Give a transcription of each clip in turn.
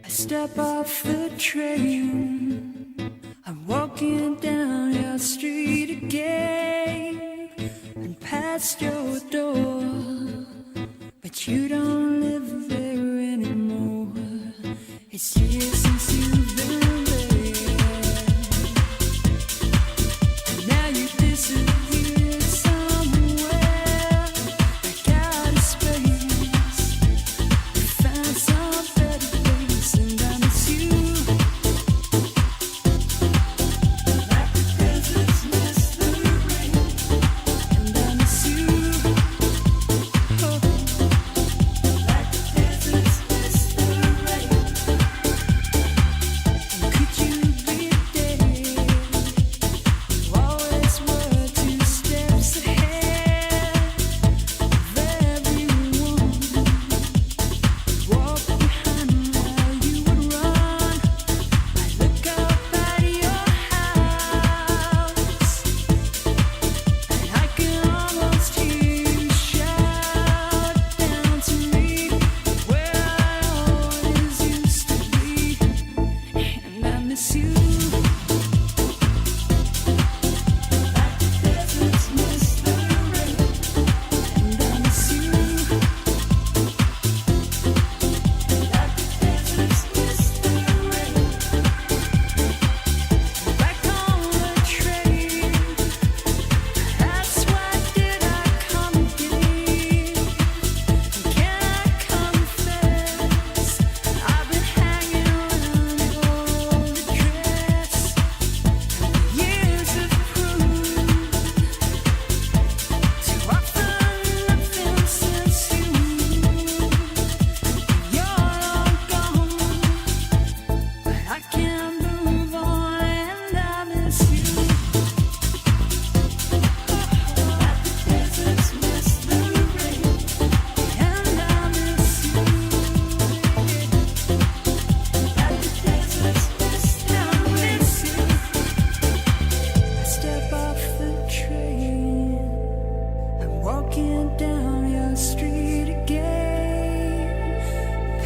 Step off the train, I'm walking down your street again and past your door, but you don't live there anymore. It's years since you've been there, and now you disappeared somewhere. I got a space, you found some better place, and I miss you. Like the deserts miss the rain, and I miss you. Oh, like the deserts miss the rain. And could you be there? You always were 2 steps ahead of everyone. Walk behind while you would run. I look up at your house, and I can almost hear you shout down to me where I always used to be, and I miss you. Like the deserts miss the rain, and I miss you. Like the deserts miss the rain. Back on the train, that's why did I come again? Can I confess, I've been hanging around your old address. Years have proved too often nothing since you. You're long gone, but I can't move on, and I miss you. Like the deserts miss the rain, and I miss you. Like the deserts miss the rain, I step off the train, I'm walking down your street again,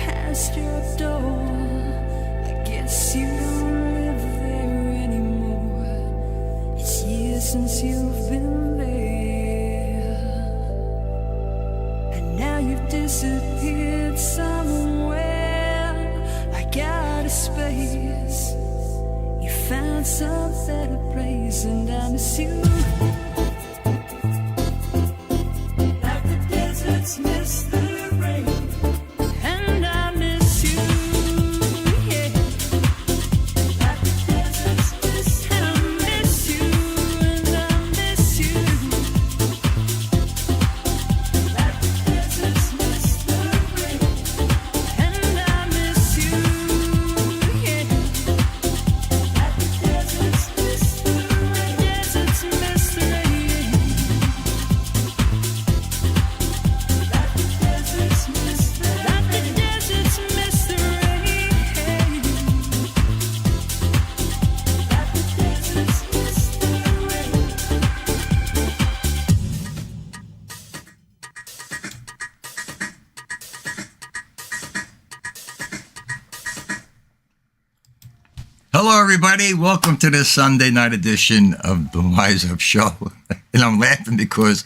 past your door. I guess you don't live there anymore. It's years since you've been there, and now you've disappeared somewhere. I got a space, you found some better place, and I miss you. Like the deserts miss the rain, and I miss you. Yeah. Like the deserts miss, and I miss you, and I miss you. Like the deserts miss the rain, and I miss you. Yeah. Like the deserts miss the rain, deserts miss the rain. Like the deserts miss the rain, like the deserts miss the rain. Like the deserts miss the rain. Hello, everybody. Welcome to this Sunday night edition of the Wise Up Show. And I'm laughing because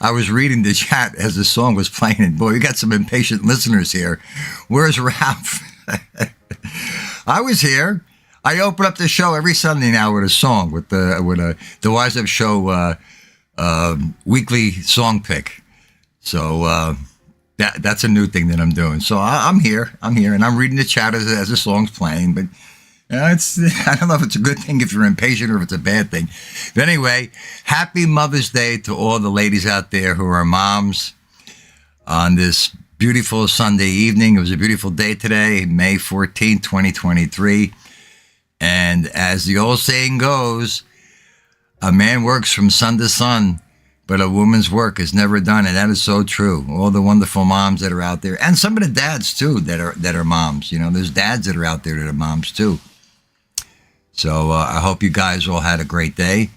I was reading the chat as the song was playing. And boy, we got some impatient listeners here. Where's Ralph? I was here. I open up the show every Sunday now with a song, with the Wise Up Show weekly song pick. So That's a new thing that I'm doing. So I'm here, and I'm reading the chat as the song's playing. But it's I don't know if it's a good thing if you're impatient or if it's a bad thing. But anyway, happy Mother's Day to all the ladies out there who are moms on this beautiful Sunday evening. It was a beautiful day today, May 14th, 2023. And as the old saying goes, a man works from sun to sun, but a woman's work is never done, and that is so true. All the wonderful moms that are out there, and some of the dads too that are moms. You know, there's dads that are out there that are moms too. So I hope you guys all had a great day.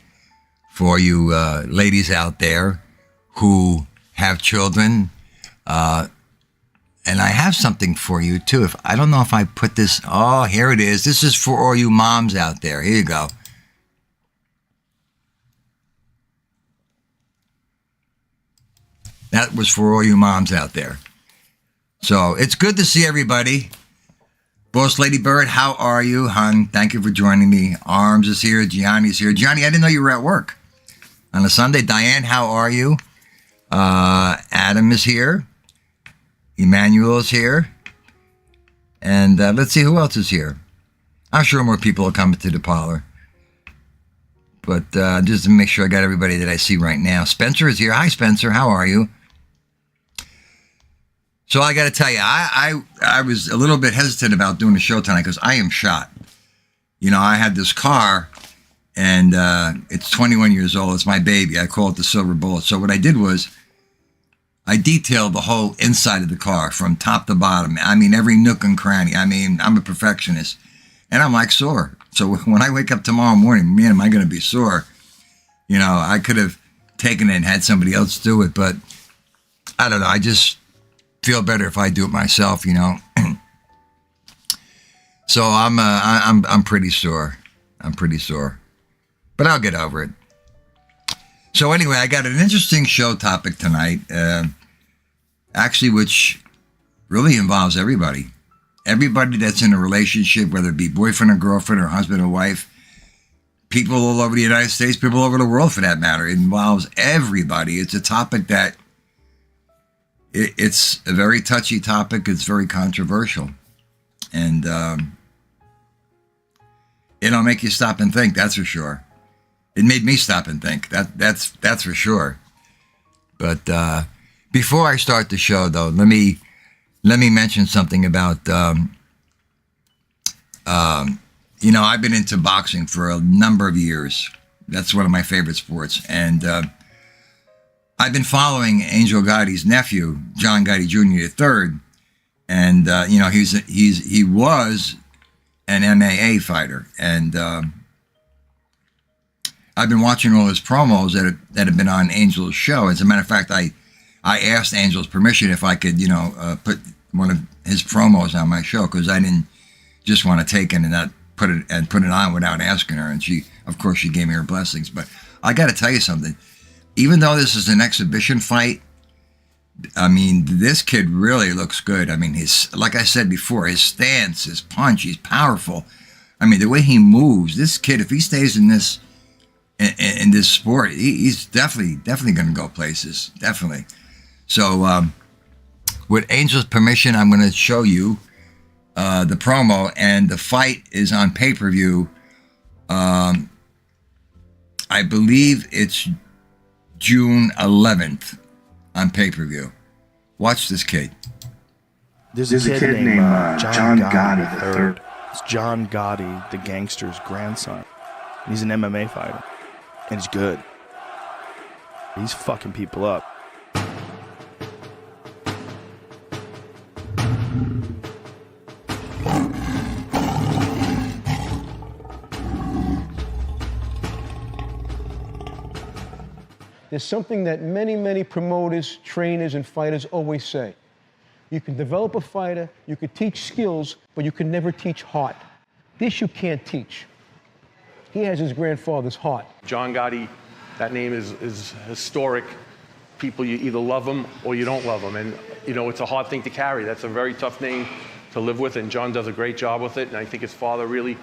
For you ladies out there who have children, and I have something for you too. I don't know if I put this. Oh, here it is. This is for all you moms out there. Here you go. That was for all you moms out there. So it's good to see everybody. Boss Lady Bird, how are you, hon? Thank you for joining me. Arms is here. Gianni's here. Gianni, I didn't know you were at work on a Sunday. Diane, how are you? Adam is here. Emmanuel is here. And let's see who else is here. I'm sure more people are coming to the parlor. But just to make sure I got everybody that I see right now. Spencer is here. Hi, Spencer. How are you? So I got to tell you, I was a little bit hesitant about doing the show tonight because I am shot. You know, I had this car, and it's 21 years old. It's my baby. I call it the Silver Bullet. So what I did was I detailed the whole inside of the car from top to bottom. I mean, every nook and cranny. I mean, I'm a perfectionist, and I'm like sore. So when I wake up tomorrow morning, man, am I going to be sore? You know, I could have taken it and had somebody else do it, but I don't know. I just feel better if I do it myself, you know. So I'm pretty sore. I'm pretty sore, but I'll get over it. So anyway, I got an interesting show topic tonight, actually, which really involves everybody. Everybody that's in a relationship, whether it be boyfriend or girlfriend or husband or wife, people all over the United States, people all over the world for that matter. It involves everybody. It's a topic that it's a very touchy topic. It's very controversial. And it'll make you stop and think, that's for sure. It made me stop and think, that's for sure. But before I start the show, though, let me mention something about, you know, I've been into boxing for a number of years. That's one of my favorite sports. And I've been following Angel Gotti's nephew, John Gotti Jr. III. And, you know, he was an MMA fighter. And I've been watching all his promos that have been on Angel's show. As a matter of fact, I asked Angel's permission if I could, you know, put one of his promos on my show, because I didn't just want to take it and not put it on without asking her. And she, of course, she gave me her blessings. But I got to tell you something. Even though this is an exhibition fight, I mean, this kid really looks good. I mean, like I said before, his stance, his punch, he's powerful. I mean, the way he moves, this kid, if he stays in this sport, he's definitely going to go places. Definitely. So, with Angel's permission, I'm going to show you the promo, and the fight is on pay-per-view. I believe it's June 11th on pay-per-view. Watch this kid. There's a kid named John Gotti III. It's John Gotti, the gangster's grandson. He's an MMA fighter, and he's good. He's fucking people up. There's something that many, many promoters, trainers, and fighters always say. You can develop a fighter, you can teach skills, but you can never teach heart. This you can't teach. He has his grandfather's heart. John Gotti, that name is historic. People, you either love him or you don't love him. And, you know, it's a hard thing to carry. That's a very tough name to live with, and John does a great job with it. And I think his father really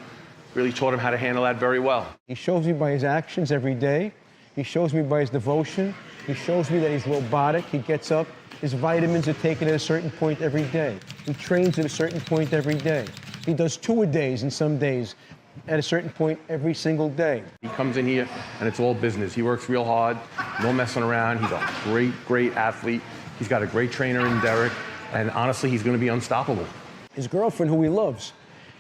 taught him how to handle that very well. He shows me by his actions every day. He shows me by his devotion. He shows me that he's robotic. He gets up His vitamins are taken at a certain point every day. He trains at a certain point every day. He does 2-a-days in some days at a certain point every single day. He comes in here and it's all business. He works real hard, no messing around. He's a great, great athlete. He's got a great trainer in Derek, and honestly, he's going to be unstoppable. His girlfriend, who he loves,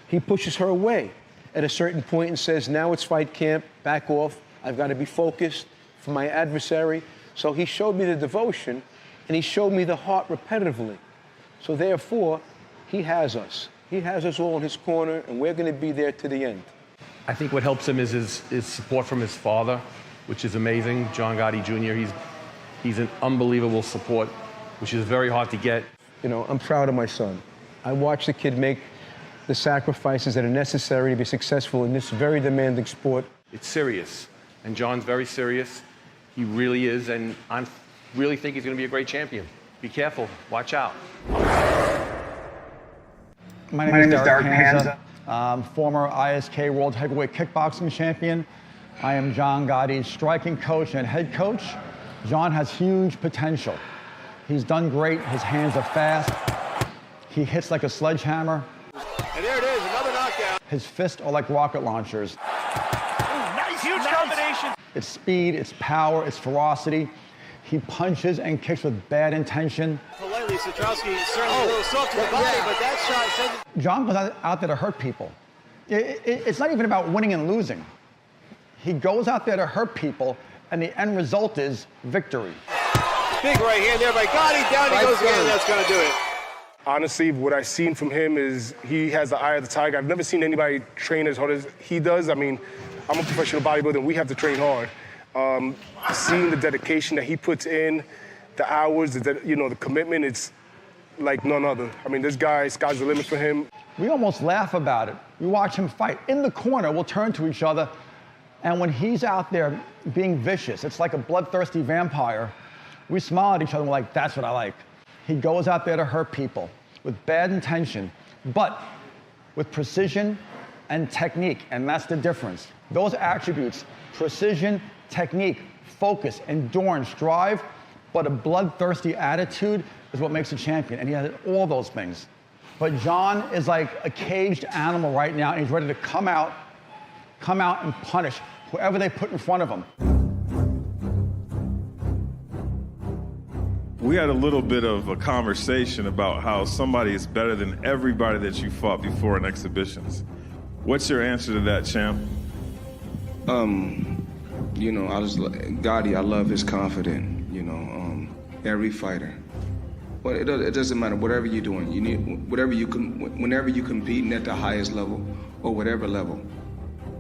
he pushes her away at a certain point and says, now it's fight camp, back off. I've got to be focused for my adversary. So he showed me the devotion, and he showed me the heart repetitively. So therefore, he has us. He has us all in his corner, and we're going to be there to the end. I think what helps him is his support from his father, which is amazing. John Gotti Jr., he's an unbelievable support, which is very hard to get. You know, I'm proud of my son. I watched the kid make the sacrifices that are necessary to be successful in this very demanding sport. It's serious, and John's very serious. He really is, and I really think he's going to be a great champion. Be careful. Watch out. My name is Derek Panza, former ISK World Heavyweight Kickboxing Champion. I am John Gotti's striking coach and head coach. John has huge potential. He's done great. His hands are fast. He hits like a sledgehammer. And there it is, another knockout. His fists are like rocket launchers. Nice, huge combination. It's speed, it's power, it's ferocity. He punches and kicks with bad intention. Politely, Satrowski certainly a little soft to the body, but that shot sends it. John goes out there to hurt people. It's not even about winning and losing. He goes out there to hurt people, and the end result is victory. Big right hand there by Gotti. Down he goes again, and that's going to do it. Honestly, what I've seen from him is he has the eye of the tiger. I've never seen anybody train as hard as he does. I mean, I'm a professional bodybuilder, and we have to train hard. Seeing the dedication that he puts in, the hours, the commitment, it's like none other. I mean, this guy, sky's the limit for him. We almost laugh about it. We watch him fight. In the corner, we'll turn to each other, and when he's out there being vicious, it's like a bloodthirsty vampire, we smile at each other and we're like, that's what I like. He goes out there to hurt people with bad intention, but with precision and technique, and that's the difference. Those attributes, precision, technique, focus, endurance, drive, but a bloodthirsty attitude is what makes a champion, and he has all those things. But John is like a caged animal right now, and he's ready to come out and punish whoever they put in front of him. We had a little bit of a conversation about how somebody is better than everybody that you fought before in exhibitions. What's your answer to that, champ? Gotti, I love his confidence, every fighter. But it doesn't matter, whatever you're doing, whenever you're competing at the highest level or whatever level,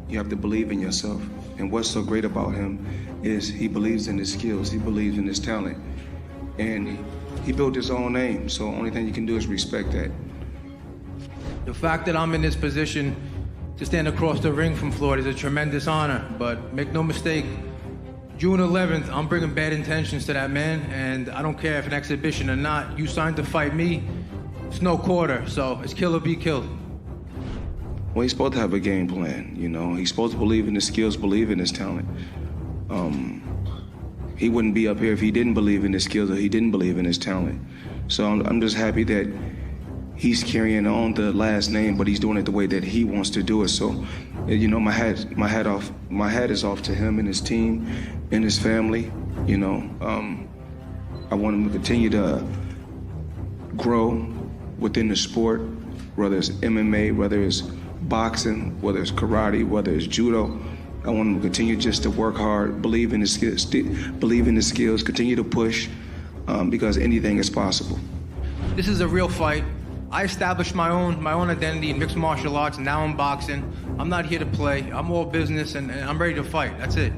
you have to believe in yourself. And what's so great about him is he believes in his skills, he believes in his talent. And he built his own name, so the only thing you can do is respect that. The fact that I'm in this position to stand across the ring from Floyd is a tremendous honor, but make no mistake, June 11th, I'm bringing bad intentions to that man, and I don't care if an exhibition or not, you signed to fight me, it's no quarter, so it's kill or be killed. Well, he's supposed to have a game plan, He's supposed to believe in his skills, believe in his talent. He wouldn't be up here if he didn't believe in his skills or he didn't believe in his talent. So I'm just happy that he's carrying on the last name, but he's doing it the way that he wants to do it. So, my hat is off to him and his team and his family. I want him to continue to grow within the sport, whether it's MMA, whether it's boxing, whether it's karate, whether it's judo. I want him to continue just to work hard, believe in his skills, continue to push, because anything is possible. This is a real fight. I established my own identity in mixed martial arts, and now I'm boxing. I'm not here to play. I'm all business, and I'm ready to fight. That's it.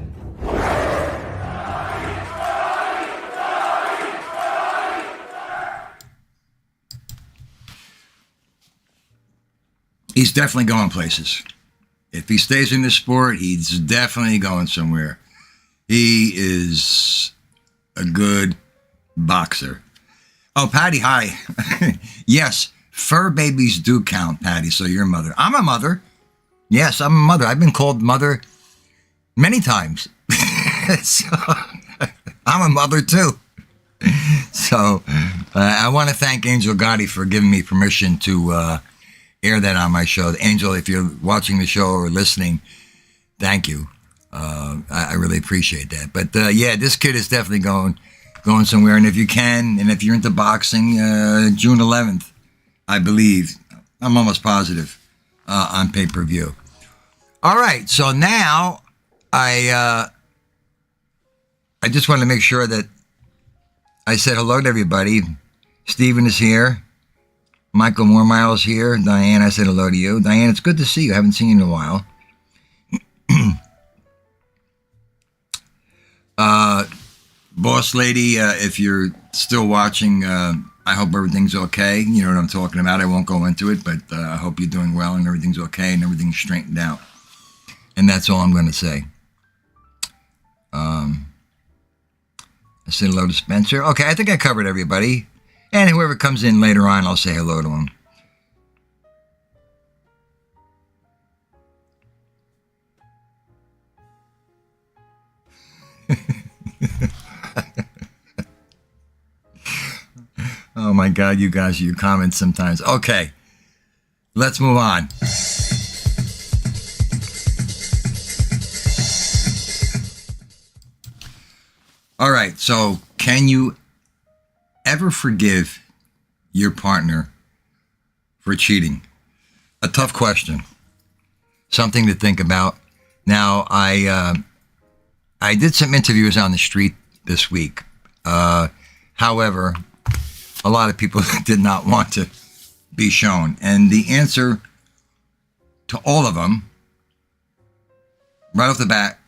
He's definitely going places. If he stays in this sport, he's definitely going somewhere. He is a good boxer. Oh, Patty, hi. Yes, fur babies do count, Patty, so you're a mother. I'm a mother. Yes, I'm a mother. I've been called mother many times. So, I'm a mother too. So I want to thank Angel Gotti for giving me permission to air that on my show. Angel, if you're watching the show or listening, thank you. I really appreciate that. But yeah, this kid is definitely going somewhere. And if you can, and if you're into boxing, June 11th, I believe, I'm almost positive, on pay-per-view. All right, so now I just want to make sure that I said hello to everybody. Steven is here. Michael Moormile is here. Diane, I said hello to you. Diane, it's good to see you. I haven't seen you in a while. Boss lady, if you're still watching, I hope everything's okay. You know what I'm talking about. I won't go into it, but I hope you're doing well and everything's okay and everything's straightened out. And that's all I'm going to say. I said hello to Spencer. Okay, I think I covered everybody. And whoever comes in later on, I'll say hello to him. Oh my God, you guys, your comments sometimes. Okay, let's move on. All right, so can you ever forgive your partner for cheating? A tough question. Something to think about. Now, I did some interviews on the street this week. However, a lot of people did not want to be shown. And the answer to all of them, right off the bat,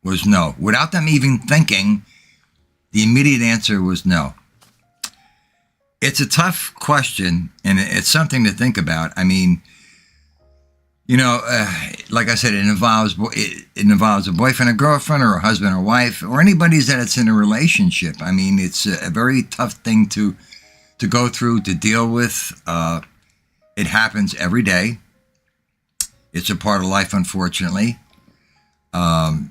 was no. Without them even thinking, the immediate answer was no. It's a tough question, and it's something to think about. I mean, you know, like I said, it involves a boyfriend or girlfriend or a husband or wife or anybody that's in a relationship. I mean, it's a very tough thing to go through, to deal with. It happens every day. It's a part of life, unfortunately. And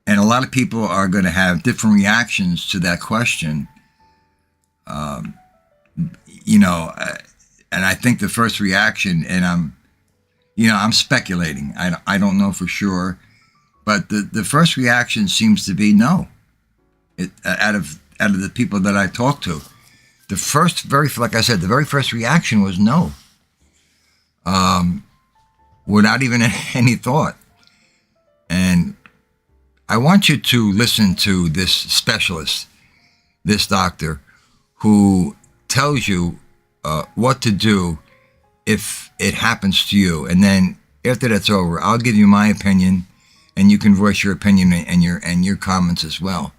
a lot of people are going to have different reactions to that question. You know, and I think the first reaction, and I'm speculating. I don't know for sure, but the first reaction seems to be no. Out of the people that I talked to, like I said, the very first reaction was no. Without even any thought. And I want you to listen to this specialist, this doctor, who tells you what to do if it happens to you. And then after that's over, I'll give you my opinion, and you can voice your opinion and your comments as well.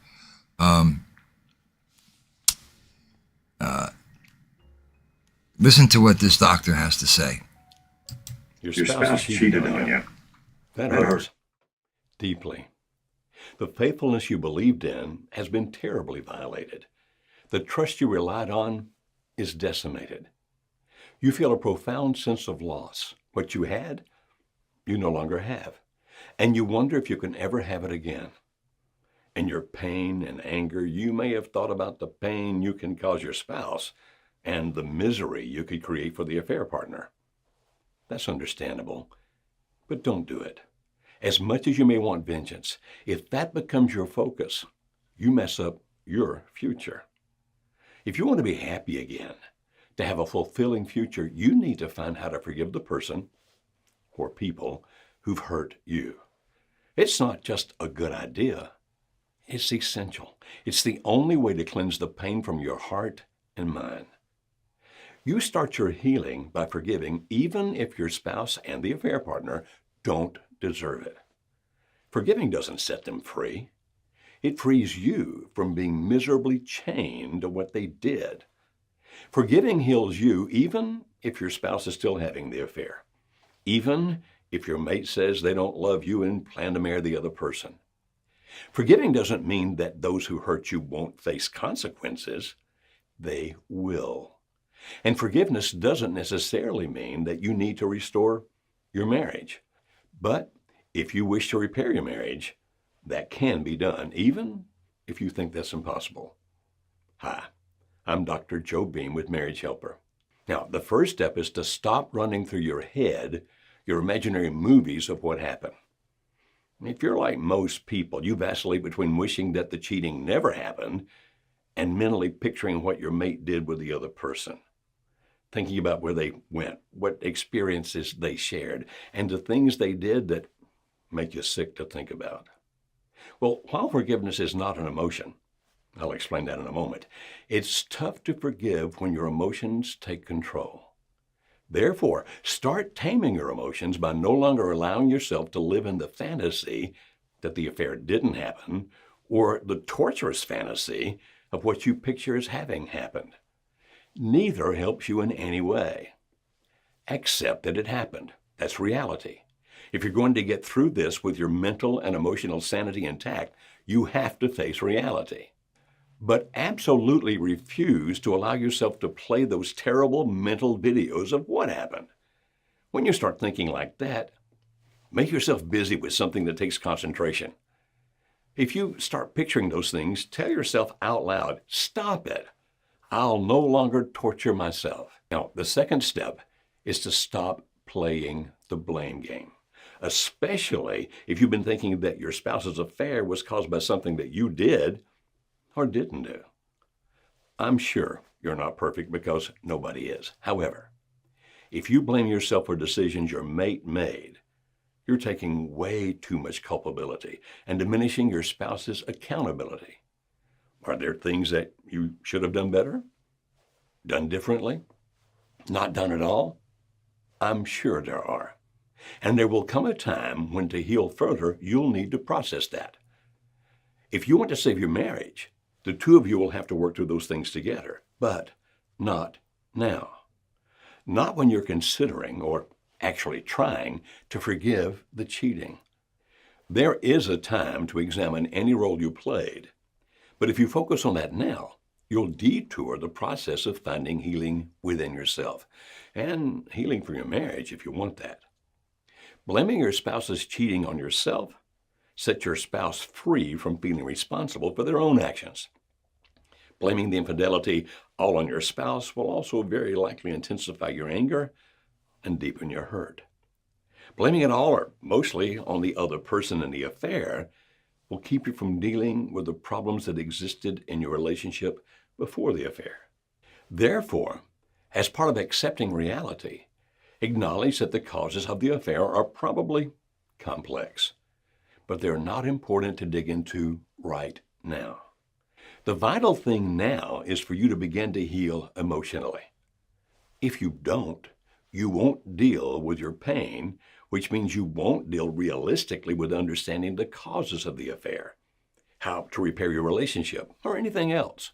Listen to what this doctor has to say. Your spouse cheated on you. That hurts deeply. The faithfulness you believed in has been terribly violated. The trust you relied on is decimated. You feel a profound sense of loss. What you had, you no longer have. And you wonder if you can ever have it again. In your pain and anger, you may have thought about the pain you can cause your spouse and the misery you could create for the affair partner. That's understandable, but don't do it. As much as you may want vengeance, if that becomes your focus, you mess up your future. If you want to be happy again, to have a fulfilling future, you need to find how to forgive the person or people who've hurt you. It's not just a good idea. It's essential. It's the only way to cleanse the pain from your heart and mind. You start your healing by forgiving even if your spouse and the affair partner don't deserve it. Forgiving doesn't set them free. It frees you from being miserably chained to what they did. Forgiving heals you even if your spouse is still having the affair, even if your mate says they don't love you and plan to marry the other person. Forgiving doesn't mean that those who hurt you won't face consequences. They will. And forgiveness doesn't necessarily mean that you need to restore your marriage. But if you wish to repair your marriage, that can be done, even if you think that's impossible. Hi, I'm Dr. Joe Beam with Marriage Helper. Now, the first step is to stop running through your head your imaginary movies of what happened. If you're like most people, you vacillate between wishing that the cheating never happened and mentally picturing what your mate did with the other person, thinking about where they went, what experiences they shared, and the things they did that make you sick to think about. Well, while forgiveness is not an emotion, I'll explain that in a moment, it's tough to forgive when your emotions take control. Therefore, start taming your emotions by no longer allowing yourself to live in the fantasy that the affair didn't happen or the torturous fantasy of what you picture as having happened. Neither helps you in any way. Accept that it happened. That's reality. If you're going to get through this with your mental and emotional sanity intact, you have to face reality. But absolutely refuse to allow yourself to play those terrible mental videos of what happened. When you start thinking like that, make yourself busy with something that takes concentration. If you start picturing those things, tell yourself out loud, stop it. I'll no longer torture myself. Now, the second step is to stop playing the blame game, especially if you've been thinking that your spouse's affair was caused by something that you did or didn't do. I'm sure you're not perfect because nobody is. However, if you blame yourself for decisions your mate made, you're taking way too much culpability and diminishing your spouse's accountability. Are there things that you should have done better? Done differently? Not done at all? I'm sure there are. And there will come a time when to heal further, you'll need to process that. If you want to save your marriage, the two of you will have to work through those things together, but not now. Not when you're considering or actually trying to forgive the cheating. There is a time to examine any role you played, but if you focus on that now, you'll detour the process of finding healing within yourself and healing for your marriage if you want that. Blaming your spouse's cheating on yourself set your spouse free from feeling responsible for their own actions. Blaming the infidelity all on your spouse will also very likely intensify your anger and deepen your hurt. Blaming it all or mostly on the other person in the affair will keep you from dealing with the problems that existed in your relationship before the affair. Therefore, as part of accepting reality, acknowledge that the causes of the affair are probably complex, but they're not important to dig into right now. The vital thing now is for you to begin to heal emotionally. If you don't, you won't deal with your pain, which means you won't deal realistically with understanding the causes of the affair, how to repair your relationship, or anything else.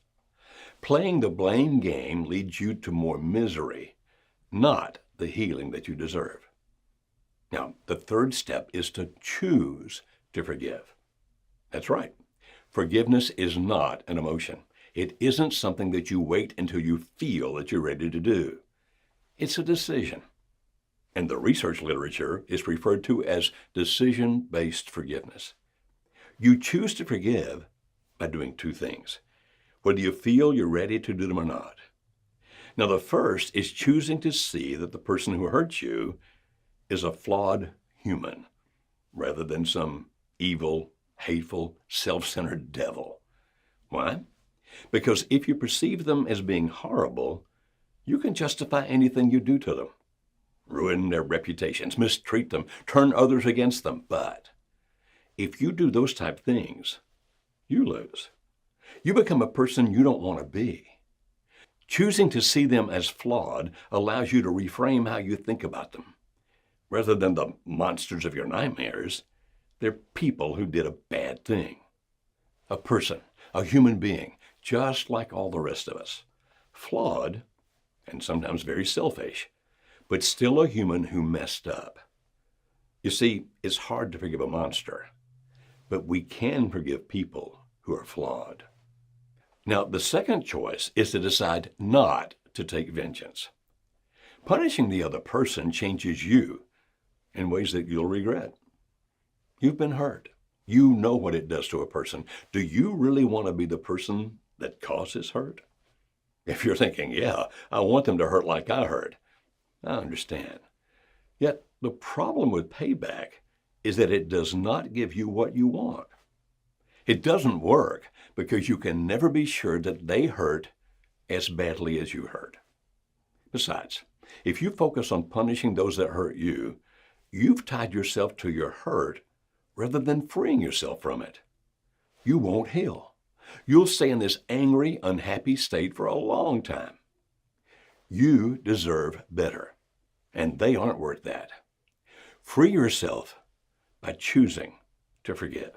Playing the blame game leads you to more misery, not the healing that you deserve. Now, the third step is to choose to forgive. That's right. Forgiveness is not an emotion. It isn't something that you wait until you feel that you're ready to do. It's a decision. And the research literature is referred to as decision-based forgiveness. You choose to forgive by doing two things, whether you feel you're ready to do them or not. Now, the first is choosing to see that the person who hurt you is a flawed human rather than some evil, hateful, self-centered devil. Why? Because if you perceive them as being horrible, you can justify anything you do to them. Ruin their reputations, mistreat them, turn others against them. But if you do those type things, you lose. You become a person you don't want to be. Choosing to see them as flawed allows you to reframe how you think about them. Rather than the monsters of your nightmares, they're people who did a bad thing. A person, a human being, just like all the rest of us. Flawed, and sometimes very selfish, but still a human who messed up. You see, it's hard to forgive a monster, but we can forgive people who are flawed. Now, the second choice is to decide not to take vengeance. Punishing the other person changes you in ways that you'll regret. You've been hurt. You know what it does to a person. Do you really want to be the person that causes hurt? If you're thinking, yeah, I want them to hurt like I hurt, I understand. Yet the problem with payback is that it does not give you what you want. It doesn't work because you can never be sure that they hurt as badly as you hurt. Besides, if you focus on punishing those that hurt you, you've tied yourself to your hurt rather than freeing yourself from it. You won't heal. You'll stay in this angry, unhappy state for a long time. You deserve better, and they aren't worth that. Free yourself by choosing to forgive.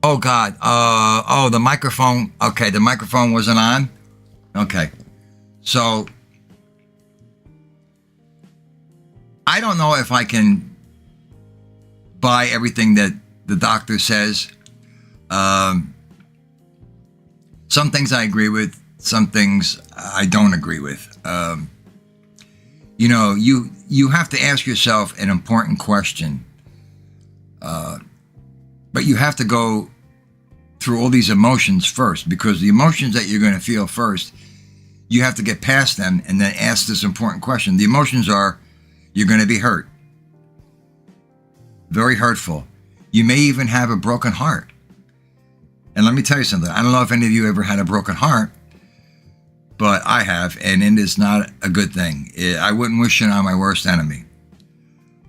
Oh God. The microphone. Okay, the microphone wasn't on. Okay, so I don't know if I can buy everything that the doctor says. Some things I agree with. Some things I don't agree with. You have to ask yourself an important question. But you have to go through all these emotions first, because the emotions that you're going to feel first, you have to get past them and then ask this important question. The emotions are, you're going to be hurt. Very hurtful. You may even have a broken heart. And let me tell you something. I don't know if any of you ever had a broken heart, but I have, and it is not a good thing. I wouldn't wish it on my worst enemy.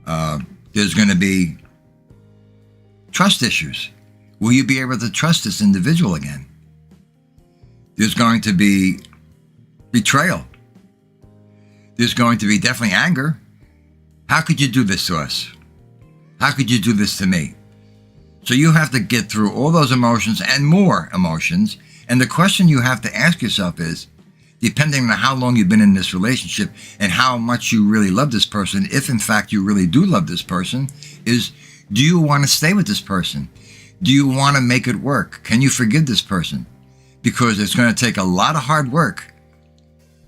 There's going to be trust issues. Will you be able to trust this individual again? There's going to be betrayal. There's going to be definitely anger. How could you do this to us? How could you do this to me? So you have to get through all those emotions and more emotions. And the question you have to ask yourself is, depending on how long you've been in this relationship and how much you really love this person, if in fact you really do love this person, is, do you want to stay with this person? Do you want to make it work? Can you forgive this person? Because it's going to take a lot of hard work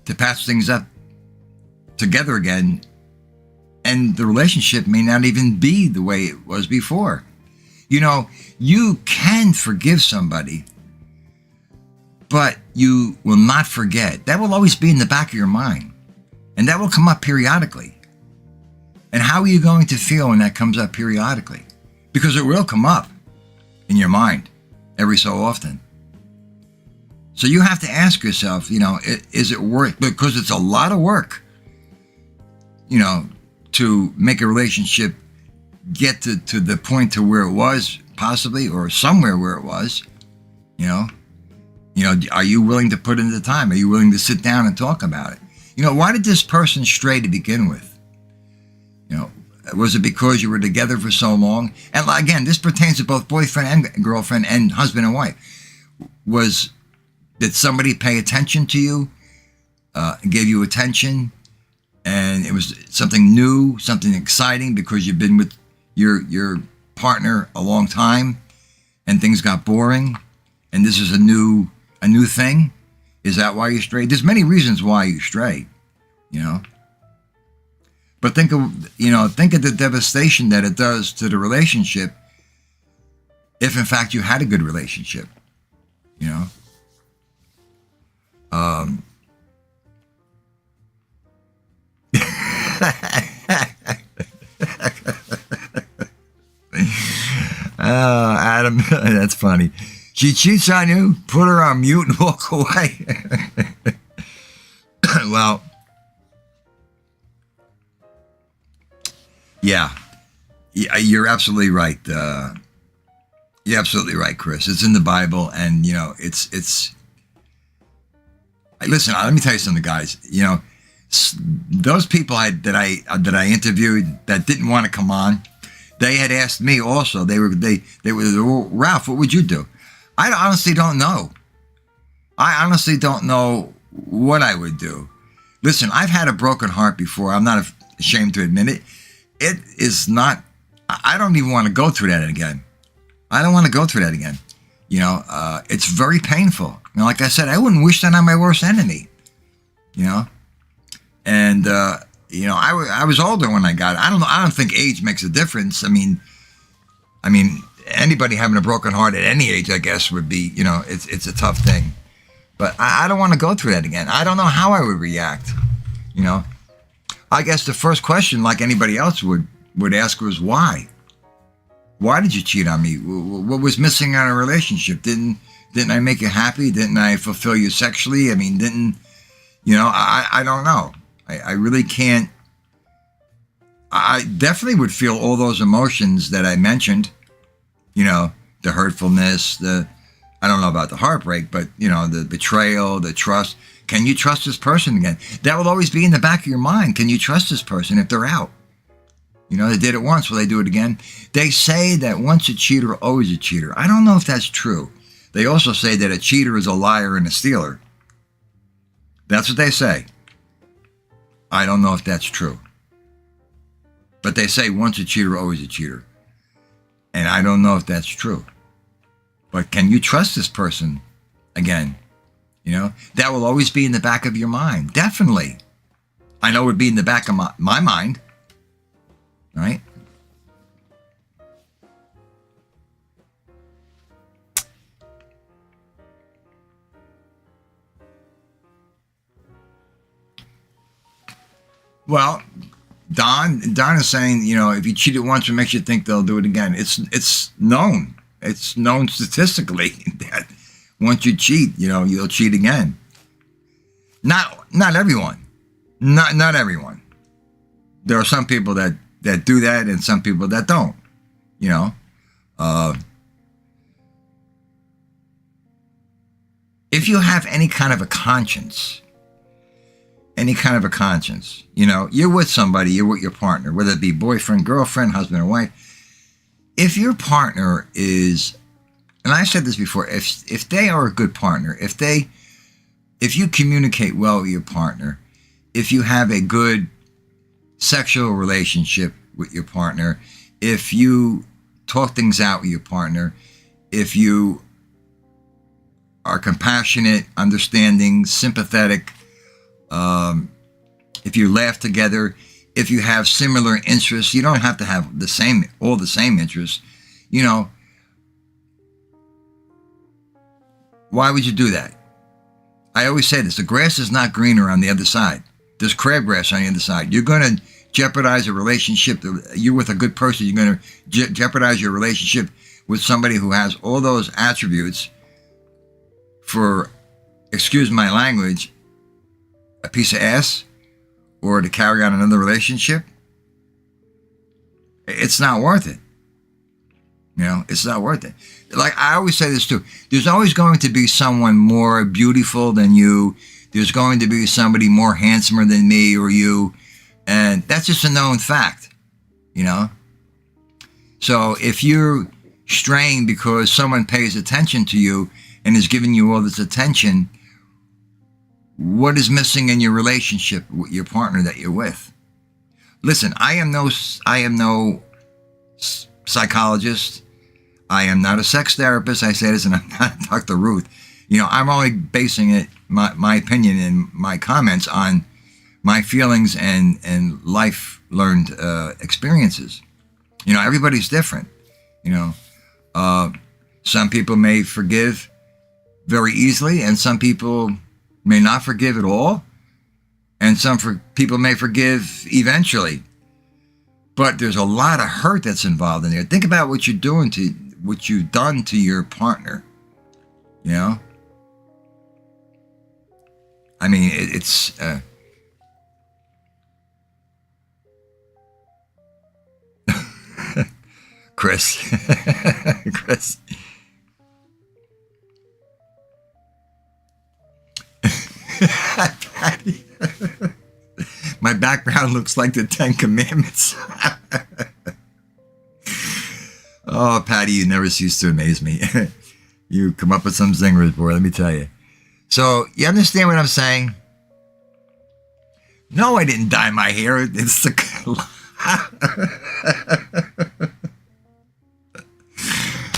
to patch things up together again, and the relationship may not even be the way it was before. You can forgive somebody, but you will not forget. That will always be in the back of your mind, and that will come up periodically. And how are you going to feel when that comes up periodically? Because it will come up in your mind every so often. So you have to ask yourself, is it worth, because it's a lot of work, to make a relationship get to the point to where it was, possibly, or somewhere where it was. Are you willing to put in the time? Are you willing to sit down and talk about it? Why did this person stray to begin with? Was it because you were together for so long? And again, this pertains to both boyfriend and girlfriend and husband and wife. Did somebody pay attention to you, gave you attention, and it was something new, something exciting because you've been with your partner a long time, and things got boring, and this is a new thing? Is that why you stray? There's many reasons why you stray, But think of the devastation that it does to the relationship if in fact you had a good relationship, Oh, Adam, that's funny. She cheats on you, put her on mute and walk away. Well, yeah, you're absolutely right. You're absolutely right, Chris. It's in the Bible, and it's. Listen, let me tell you something, guys. Those people that I interviewed that didn't want to come on, they had asked me also. They were Ralph, what would you do? I honestly don't know. I honestly don't know what I would do. Listen, I've had a broken heart before. I'm not ashamed to admit it. It is not. I don't even want to go through that again. I don't want to go through that again. It's very painful. Like I said, I wouldn't wish that on my worst enemy. And I was older when I got it. I don't know. I don't think age makes a difference. I mean, anybody having a broken heart at any age, I guess, would be, it's a tough thing. But I don't want to go through that again. I don't know how I would react. I guess the first question, like anybody else would ask, was why? Why did you cheat on me? What was missing in our relationship? Didn't I make you happy? Didn't I fulfill you sexually? I mean, I don't know. I really can't. I definitely would feel all those emotions that I mentioned, the hurtfulness, I don't know about the heartbreak, but, the betrayal, the trust. Can you trust this person again? That will always be in the back of your mind. Can you trust this person if they're out? You know, they did it once, will they do it again? They say that once a cheater, always a cheater. I don't know if that's true. They also say that a cheater is a liar and a stealer. That's what they say. I don't know if that's true. But they say once a cheater, always a cheater. And I don't know if that's true. But can you trust this person again? You know, that will always be in the back of your mind. Definitely. I know it would be in the back of my mind. Right? Well, Don is saying, you know, if you cheat it once, it makes you think they'll do it again. It's known. It's known statistically that once you cheat, you know, you'll cheat again. Not everyone. Not everyone. There are some people that do that and some people that don't, you know. If you have any kind of a conscience, you know, you're with somebody, you're with your partner, whether it be boyfriend, girlfriend, husband or wife. If your partner is, and I said this before, if they are a good partner, if you communicate well with your partner, if you have a good sexual relationship with your partner, if you talk things out with your partner, if you are compassionate, understanding, sympathetic, if you laugh together, if you have similar interests, you don't have to have all the same interests, you know, why would you do that? I always say this, the grass is not greener on the other side. There's crabgrass on the other side. You're going to jeopardize a relationship. You're with a good person. You're going to jeopardize your relationship with somebody who has all those attributes for, excuse my language, a piece of ass, or to carry on another relationship. It's not worth it. You know, it's not worth it. Like I always say this too, there's always going to be someone more beautiful than you. There's going to be somebody more handsomer than me or you. And that's just a known fact, you know. So if you're straying because someone pays attention to you and is giving you all this attention, what is missing in your relationship with your partner that you're with? Listen, I am no psychologist. I am not a sex therapist. I say this, and I'm not Dr. Ruth. You know, I'm only basing it, my opinion and my comments on my feelings and life learned experiences. You know, everybody's different. You know, some people may forgive very easily, and some people may not forgive at all, and people may forgive eventually. But there's a lot of hurt that's involved in there. Think about what you've done to your partner. You know, I mean, it's Chris. Chris. Patty. My background looks like the Ten Commandments. Oh, Patty, you never cease to amaze me. You come up with some zingers, boy, let me tell you. So, you understand what I'm saying? No, I didn't dye my hair. It's the...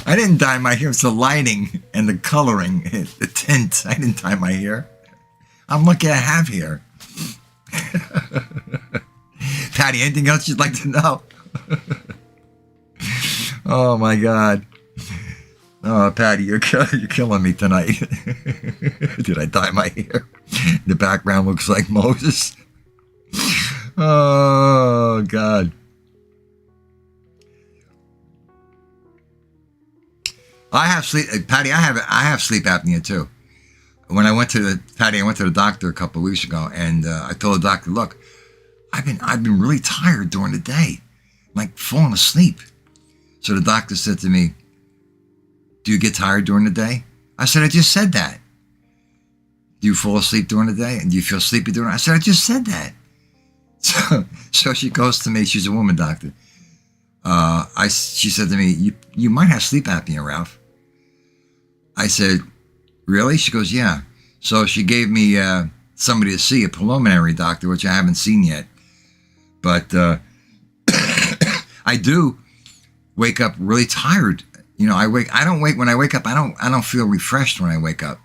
I didn't dye my hair. It's the lighting and the coloring, the tint. I didn't dye my hair. I'm lucky I have hair. Patty, anything else you'd like to know? Oh, my God. Oh, Patty, you're killing me tonight. Did I dye my hair? The background looks like Moses. Oh, God. I have sleep, Patty. I have sleep apnea too. When I went to the doctor a couple of weeks ago, and I told the doctor, "Look, I've been really tired during the day, like falling asleep." So the doctor said to me, "Do you get tired during the day?" I said, "I just said that." "Do you fall asleep during the day? And do you feel sleepy during?" I said, "I just said that." So she goes to me. She's a woman doctor. she said to me, you might have sleep apnea, Ralph. I said, really? She goes, yeah. So she gave me somebody to see, a preliminary doctor, which I haven't seen yet. But I do wake up really tired. You know, when I wake up, I don't feel refreshed when I wake up.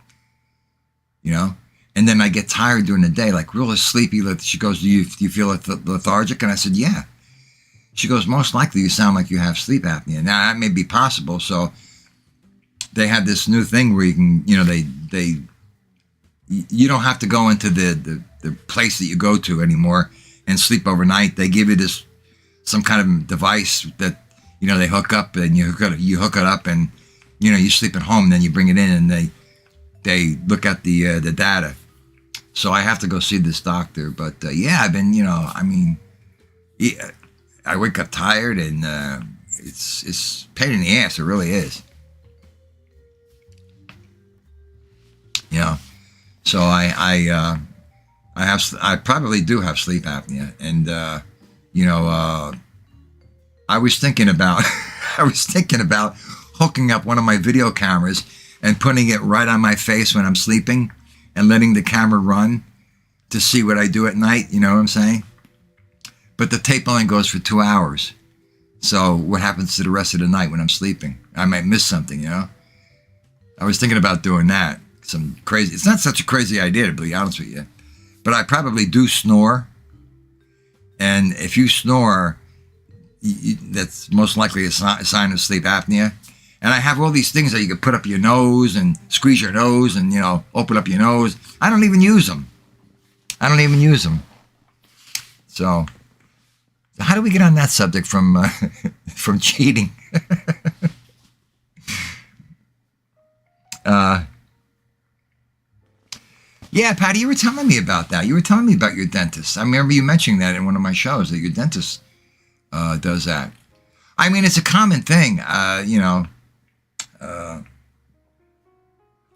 You know? And then I get tired during the day, like really sleepy. She goes, do you feel lethargic? And I said, yeah. She goes, most likely you sound like you have sleep apnea. Now, that may be possible. So they have this new thing where you can, you know, you don't have to go into the place that you go to anymore and sleep overnight. They give you some kind of device that, you know, they hook up and you hook it up and, you know, you sleep at home, and then you bring it in and they look at the data. So I have to go see this doctor. But yeah, I've been, you know, I mean, yeah, I wake up tired, and it's pain in the ass. It really is. You know, so I probably do have sleep apnea, and you know, I was thinking about hooking up one of my video cameras and putting it right on my face when I'm sleeping, and letting the camera run to see what I do at night. You know what I'm saying? But the tape only goes for 2 hours. So what happens to the rest of the night when I'm sleeping? I might miss something, you know? I was thinking about doing that. It's not such a crazy idea, to be honest with you. But I probably do snore. And if you snore, that's most likely a sign of sleep apnea. And I have all these things that you can put up your nose and squeeze your nose and, you know, open up your nose. I don't even use them. So how do we get on that subject from cheating? Yeah, Patty, you were telling me about that. You were telling me about your dentist. I remember you mentioning that in one of my shows, that your dentist does that. I mean, it's a common thing. You know,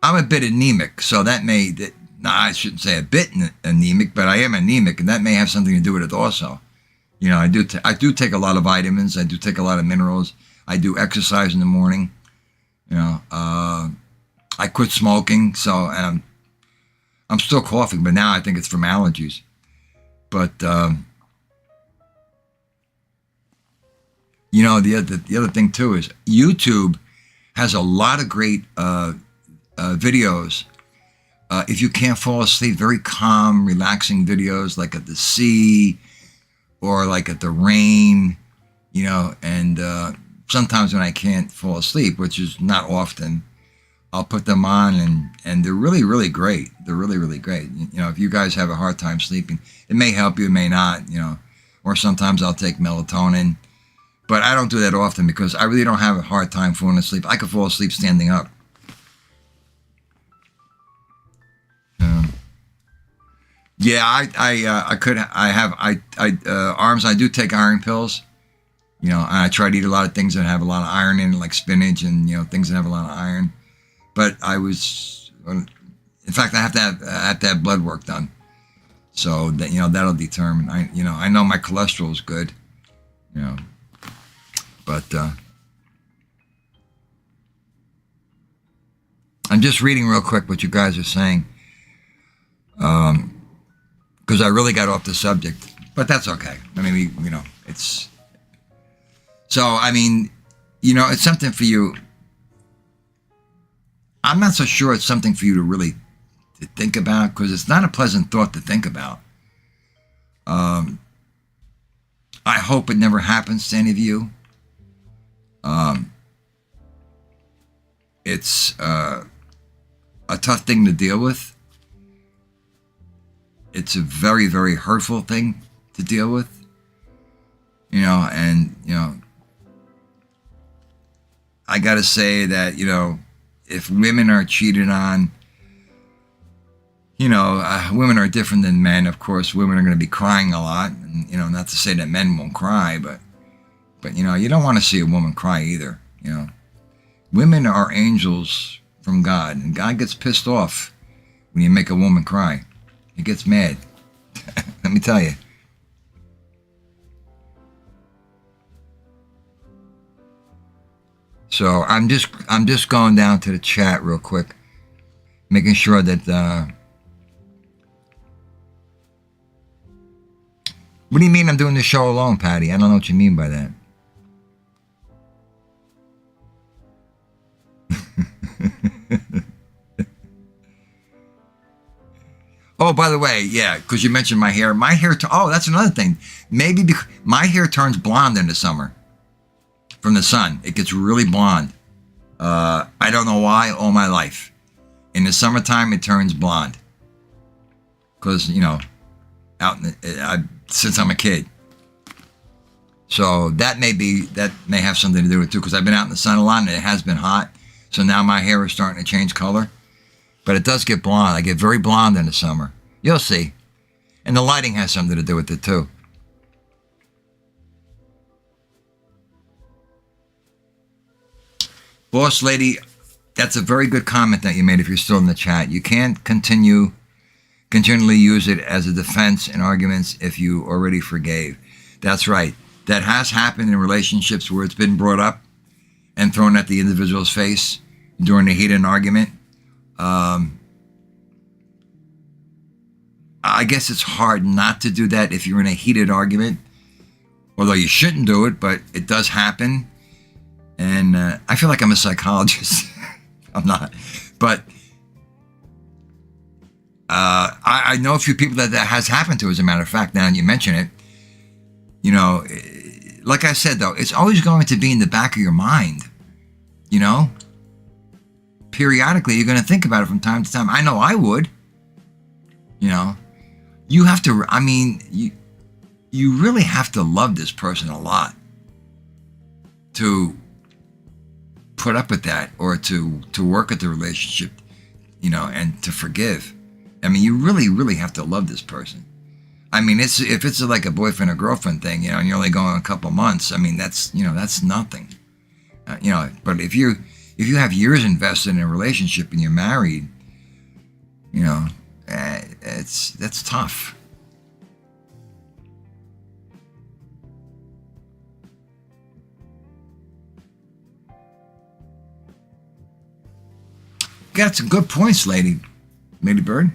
I'm a bit anemic, so I shouldn't say a bit anemic, but I am anemic, and that may have something to do with it also. You know, I do take a lot of vitamins. I do take a lot of minerals. I do exercise in the morning. You know, I quit smoking, and I'm still coughing, but now I think it's from allergies. But you know, the other thing too is YouTube has a lot of great videos. If you can't fall asleep, very calm, relaxing videos, like at the sea or like at the rain, you know. And sometimes when I can't fall asleep, which is not often, I'll put them on, and they're really, really great. They're really, really great. You know, if you guys have a hard time sleeping, it may help you, it may not, you know. Or sometimes I'll take melatonin. But I don't do that often because I really don't have a hard time falling asleep. I could fall asleep standing up. Yeah, arms. I do take iron pills. You know, and I try to eat a lot of things that have a lot of iron in it, like spinach and, you know, things that have a lot of iron. But in fact, I have to have blood work done. So that, you know, that'll determine. I know my cholesterol is good. You know. But I'm just reading real quick what you guys are saying, because I really got off the subject, but that's okay. I mean, you know, it's so. I mean, you know, it's something for you. I'm not so sure it's something for you to really think about, because it's not a pleasant thought to think about. I hope it never happens to any of you. It's a tough thing to deal with. It's a very, very hurtful thing to deal with. You know, and, you know, I got to say that, you know, if women are cheated on, you know, women are different than men. Of course, women are going to be crying a lot. And, you know, not to say that men won't cry, but, you know, you don't want to see a woman cry either, you know. Women are angels from God, and God gets pissed off when you make a woman cry. He gets mad. Let me tell you. So I'm just going down to the chat real quick, making sure that. What do you mean I'm doing the show alone, Patty? I don't know what you mean by that. Oh, by the way, yeah, because you mentioned my hair. My hair, that's another thing. Maybe because my hair turns blonde in the summer from the sun. It gets really blonde. I don't know why all my life. In the summertime, it turns blonde. Because, since I'm a kid. So that may have something to do with it too, because I've been out in the sun a lot and it has been hot. So now my hair is starting to change color. But it does get blonde. I get very blonde in the summer. You'll see. And the lighting has something to do with it too. Boss lady, that's a very good comment that you made if you're still in the chat. You can't continually use it as a defense in arguments if you already forgave. That's right. That has happened in relationships where it's been brought up and thrown at the individual's face during the heat of an argument. I guess it's hard not to do that if you're in a heated argument, although you shouldn't do it, but it does happen. And I feel like I'm a psychologist. I'm not. But I know a few people that has happened to, as a matter of fact, now that you mention it. Like I said, though, it's always going to be in the back of your mind, Periodically, you're going to think about it from time to time. I know I would, You have to, you really have to love this person a lot to put up with that, or to work at the relationship, and to forgive. You really, really have to love this person. If it's like a boyfriend or girlfriend thing, and you're only going a couple months, that's nothing. But if you have years invested in a relationship and you're married, that's tough. You got some good points, Lady Bird.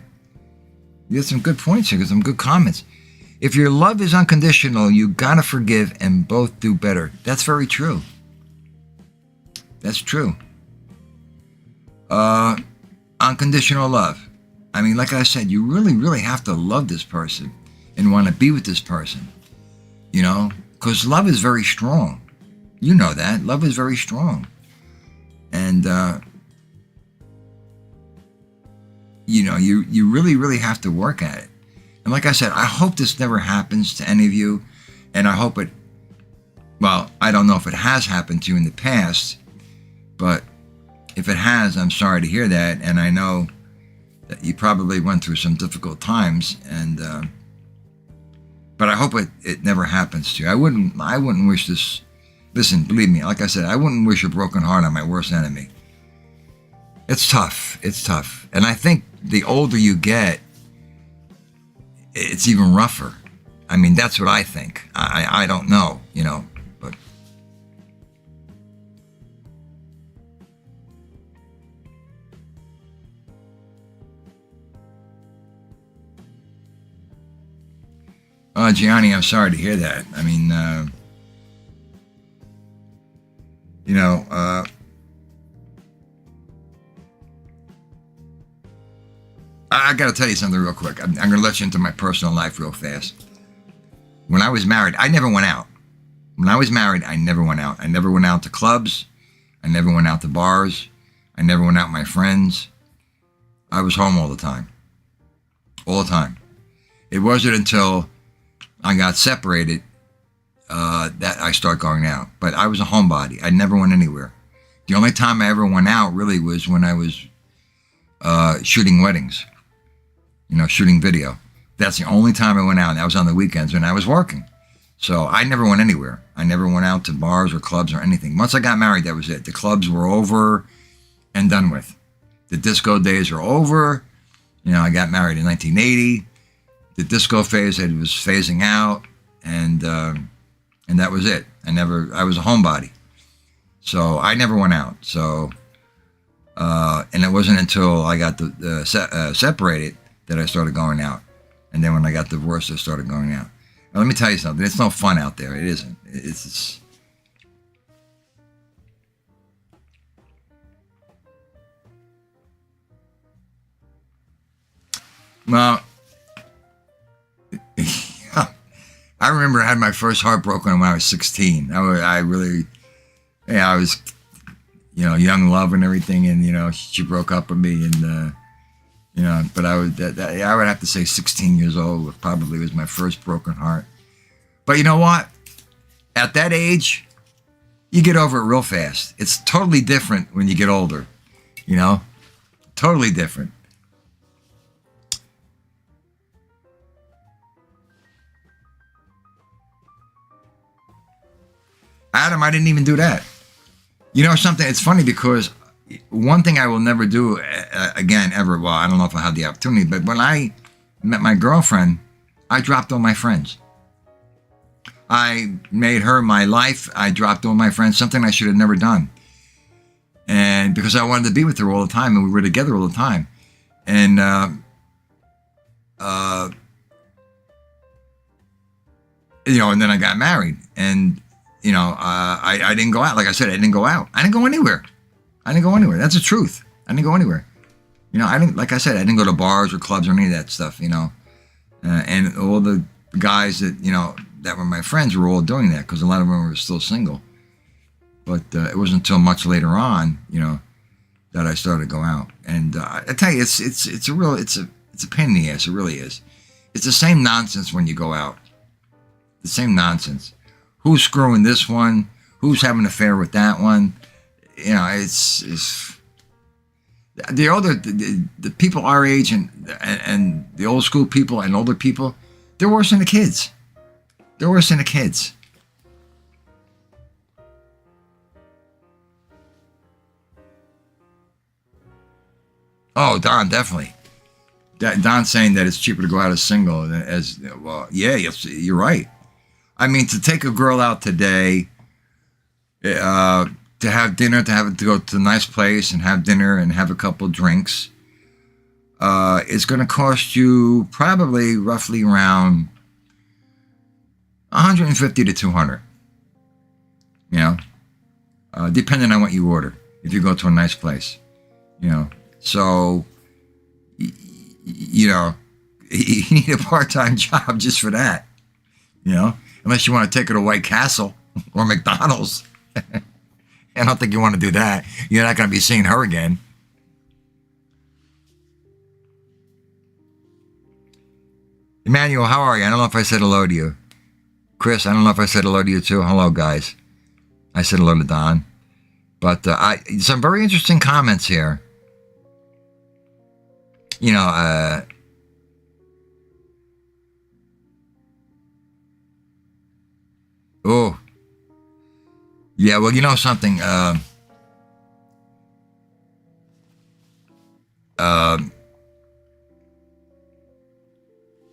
You got some good points here, some good comments. If your love is unconditional, you gotta forgive and both do better. That's very true. That's true. Unconditional love. Like I said, you really, really have to love this person and want to be with this person. Because love is very strong. You know that. Love is very strong. And, you really, really have to work at it. And like I said, I hope this never happens to any of you. And I hope I don't know if it has happened to you in the past, but if it has, I'm sorry to hear that. And I know that you probably went through some difficult times, but I hope it never happens to you. I wouldn't wish this. Listen, believe me, like I said, I wouldn't wish a broken heart on my worst enemy. It's tough. It's tough. And I think the older you get, it's even rougher. That's what I think. I don't know, but. Gianni, I'm sorry to hear that. I got to tell you something real quick. I'm going to let you into my personal life real fast. When I was married, I never went out. When I was married, I never went out. I never went out to clubs. I never went out to bars. I never went out with my friends. I was home all the time. All the time. It wasn't until I got separated that I started going out. But I was a homebody. I never went anywhere. The only time I ever went out really was when I was shooting weddings. Shooting video. That's the only time I went out. And that was on the weekends when I was working. So I never went anywhere. I never went out to bars or clubs or anything. Once I got married, that was it. The clubs were over and done with. The disco days are over. I got married in 1980. The disco phase, it was phasing out, and that was it. I was a homebody. So I never went out. So, and it wasn't until I got separated that I started going out. And then when I got divorced, I started going out. Now, let me tell you something. It's no fun out there. It isn't. It's well, I remember I had my first heart broken when I was 16. I really, yeah, I was, young love and everything, and she broke up with me, and but I would have to say 16 years old probably was my first broken heart. But you know what? At that age, you get over it real fast. It's totally different when you get older, totally different. Adam, I didn't even do that. You know something? It's funny because one thing I will never do again, ever, well, I don't know if I had the opportunity, but when I met my girlfriend, I dropped all my friends. I made her my life. I dropped all my friends, something I should have never done. And because I wanted to be with her all the time, and we were together all the time. And, and then I got married. And, I didn't go out. Like I said, I didn't go out. I didn't go anywhere. That's the truth. I didn't go anywhere. I didn't, like I said, I didn't go to bars or clubs or any of that stuff, and all the guys that, that were my friends were all doing that because a lot of them were still single. But it wasn't until much later on, that I started to go out. And I tell you, it's a pain in the ass. It really is. It's the same nonsense when you go out. The same nonsense. Who's screwing this one? Who's having an affair with that one? It's the people our age and the old school people and older people, they're worse than the kids. They're worse than the kids. Oh, Don, definitely. Don's saying that it's cheaper to go out as single as well. Yeah, you're right. I mean, to take a girl out today, to have dinner, to go to a nice place and have dinner and have a couple drinks, it's going to cost you probably roughly around $150 to $200. Depending on what you order. If you go to a nice place, so you need a part-time job just for that, unless you want to take her to White Castle or McDonald's. I don't think you want to do that. You're not going to be seeing her again. Emmanuel, how are you? I don't know if I said hello to you. Chris, I don't know if I said hello to you too. Hello, guys. I said hello to Don. But some very interesting comments here. Oh. Yeah, well, you know something.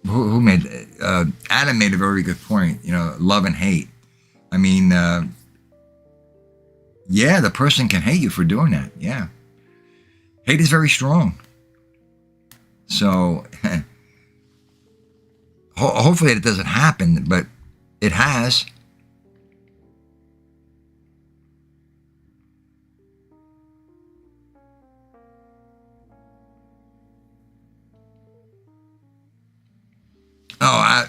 Who made Adam made a very good point. Love and hate. I mean, yeah, the person can hate you for doing that. Yeah, hate is very strong. So hopefully it doesn't happen, but it has. Oh,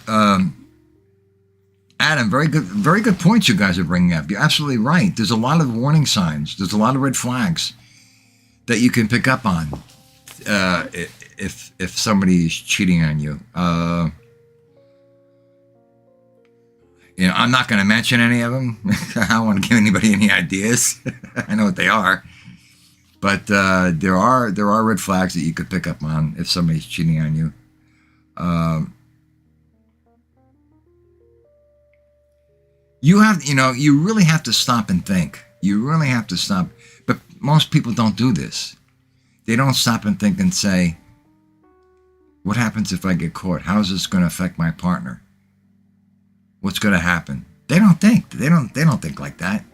Adam, very good points you guys are bringing up. You're absolutely right. There's a lot of warning signs. There's a lot of red flags that you can pick up on if somebody is cheating on you. I'm not going to mention any of them. I don't want to give anybody any ideas. I know what they are, but there are red flags that you could pick up on if somebody's cheating on you. You really have to stop and think. You really have to stop. But most people don't do this. They don't stop and think and say, what happens if I get caught? How is this going to affect my partner? What's going to happen? They don't think. They don't think like that.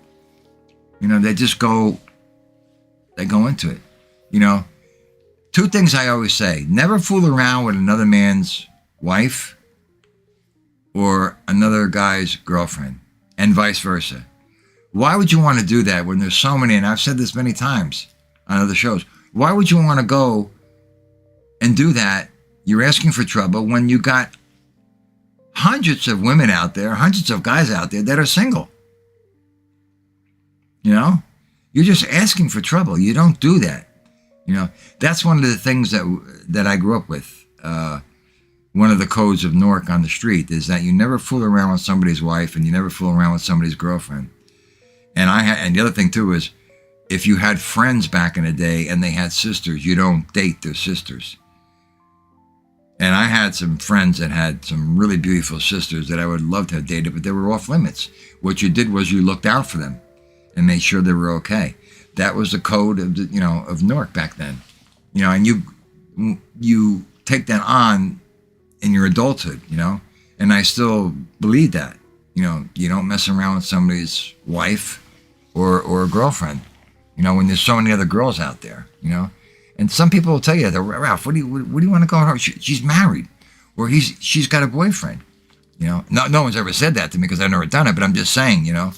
You know, they go into it. You know, two things I always say: never fool around with another man's wife or another guy's girlfriend, and vice versa. Why would you want to do that when there's so many, and I've said this many times on other shows, why would you want to go and do that? You're asking for trouble when you got hundreds of women out there, hundreds of guys out there that are single. You know, you're just asking for trouble. You don't do that. You know, that's one of the things that I grew up with. One of the codes of Newark on the street is that you never fool around with somebody's wife and you never fool around with somebody's girlfriend. And the other thing too is, if you had friends back in the day and they had sisters, you don't date their sisters. And I had some friends that had some really beautiful sisters that I would love to have dated, but they were off limits. What you did was you looked out for them and made sure they were okay. That was the code of of Newark back then. You know, and you take that on in your adulthood, you know, and I still believe that. You know, you don't mess around with somebody's wife or a girlfriend, you know, when there's so many other girls out there, you know. And some people will tell you, Ralph, what do you want to go on her? She's married, or she's got a boyfriend, you know. No one's ever said that to me because I've never done it, but I'm just saying, you know.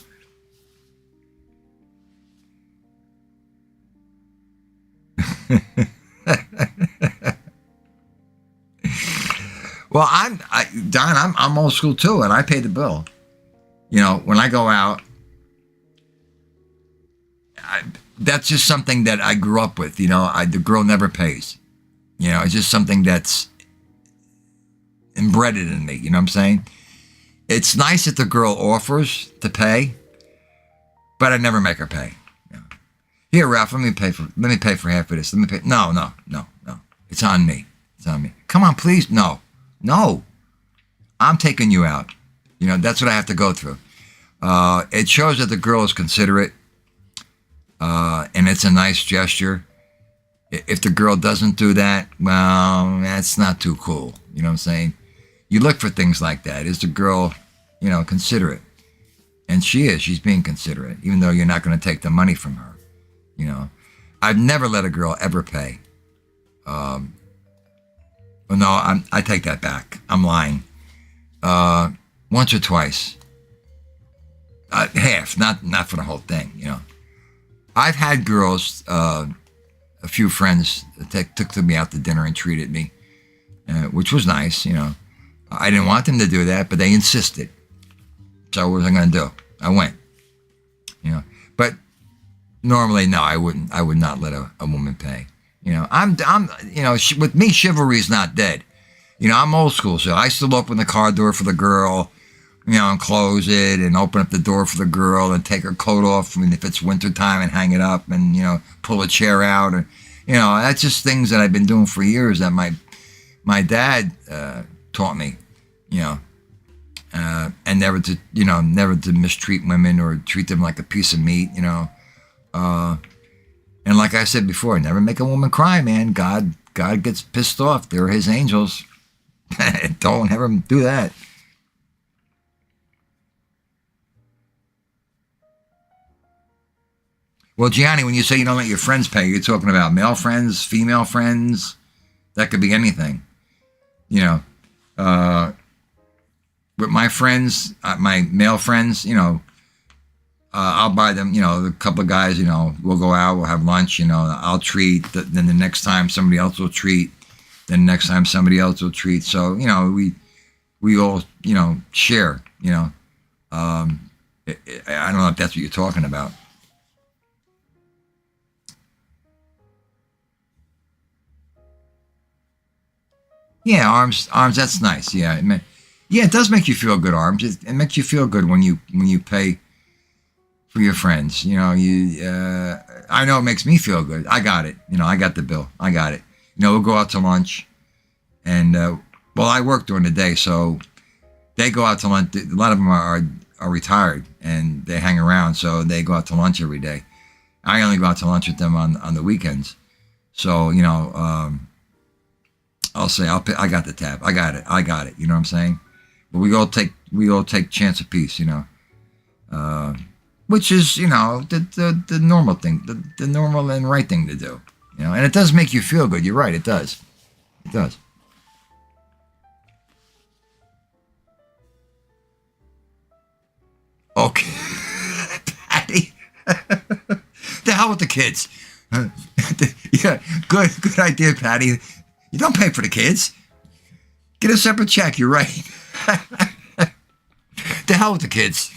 Well, Don, I'm old school too, and I pay the bill. You know, when I go out, that's just something that I grew up with. You know, the girl never pays. You know, it's just something that's embedded in me. You know what I'm saying? It's nice that the girl offers to pay, but I never make her pay. You know? Here, Ralph, let me pay for half of this. Let me pay. No. It's on me. It's on me. Come on, please. No. I'm taking you out. You know, that's what I have to go through. It shows that the girl is considerate, and it's a nice gesture. If the girl doesn't do that, well, that's not too cool. You know what I'm saying? You look for things like that. Is the girl, you know, considerate? And she is. She's being considerate, even though you're not going to take the money from her. You know, I've never let a girl ever pay. Well, no, I take that back. I'm lying. Once or twice. Half, not for the whole thing, you know. I've had girls, a few friends took me out to dinner and treated me, which was nice, you know. I didn't want them to do that, but they insisted. So what was I going to do? I went, you know. But normally, no, I wouldn't. I would not let a woman pay. You know, I'm, you know, with me, chivalry is not dead. You know, I'm old school, so I still open the car door for the girl, you know, and close it, and open up the door for the girl, and take her coat off, I mean, if it's wintertime, and hang it up, and, you know, pull a chair out, or, you know, that's just things that I've been doing for years that my dad taught me, you know, and never to mistreat women or treat them like a piece of meat, you know. And like I said before, never make a woman cry, man. God gets pissed off. They're his angels. Don't ever do that. Well, Gianni, when you say you don't let your friends pay, you're talking about male friends, female friends. That could be anything. You know, with my friends, my male friends, you know, I'll buy them, you know, a couple of guys, you know, we'll go out, we'll have lunch, you know, I'll treat, then the next time somebody else will treat, then next time somebody else will treat. So, you know, we all, you know, share, you know. I don't know if that's what you're talking about. Yeah, arms, that's nice. Yeah, it does make you feel good, arms. It makes you feel good when you pay for your friends. You know, I know it makes me feel good. I got it. You know, I got the bill. I got it. You know, we'll go out to lunch, and well, I work during the day, so they go out to lunch. A lot of them are retired, and they hang around, so they go out to lunch every day. I only go out to lunch with them on the weekends. So, you know, I'll say, I got the tab. I got it. You know what I'm saying? But we all take chance apiece, you know. which is, the normal thing, the normal and right thing to do. And it does make you feel good. You're right, it does. It does. Okay. Patty. The hell with the kids. Yeah, good idea, Patty. You don't pay for the kids. Get a separate check, you're right. The hell with the kids.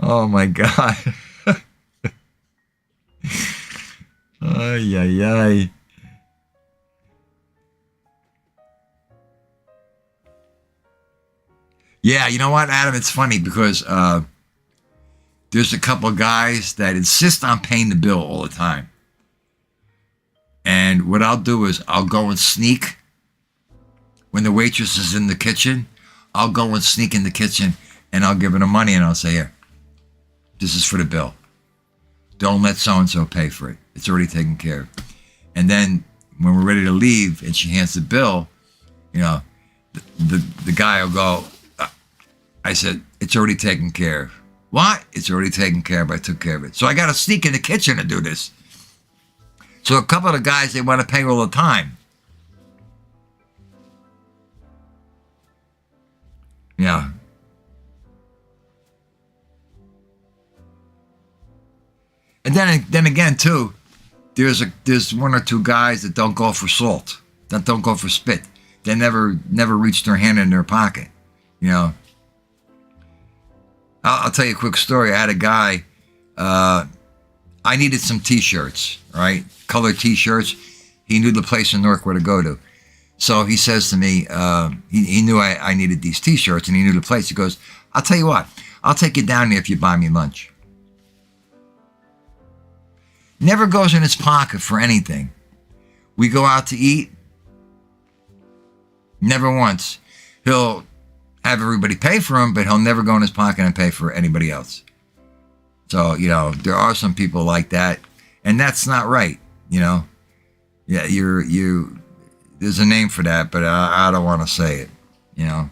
Oh my God. Ay, ay, ay. Yeah, you know what, Adam? It's funny because there's a couple of guys that insist on paying the bill all the time. And what I'll do is I'll go and sneak. When the waitress is in the kitchen, I'll go and sneak in the kitchen and I'll give her the money and I'll say, here, this is for the bill. Don't let so-and-so pay for it. It's already taken care of. And then when we're ready to leave and she hands the bill, the guy will go, I said, it's already taken care of. What? It's already taken care of. I took care of it. So I got to sneak in the kitchen to do this. So a couple of the guys, they want to pay all the time. Yeah. And then again too, there's one or two guys that don't go for salt, that don't go for spit. They never reach their hand in their pocket. I'll tell you a quick story. I had a guy. I needed some T-shirts, right? Colored T-shirts. He knew the place in Newark where to go to. So he says to me, he knew I needed these T-shirts and he knew the place. He goes, I'll tell you what, I'll take you down there if you buy me lunch. Never goes in his pocket for anything. We go out to eat. Never once. He'll have everybody pay for him, but he'll never go in his pocket and pay for anybody else. So, there are some people like that, and that's not right, Yeah, there's a name for that, but I don't want to say it, Yeah,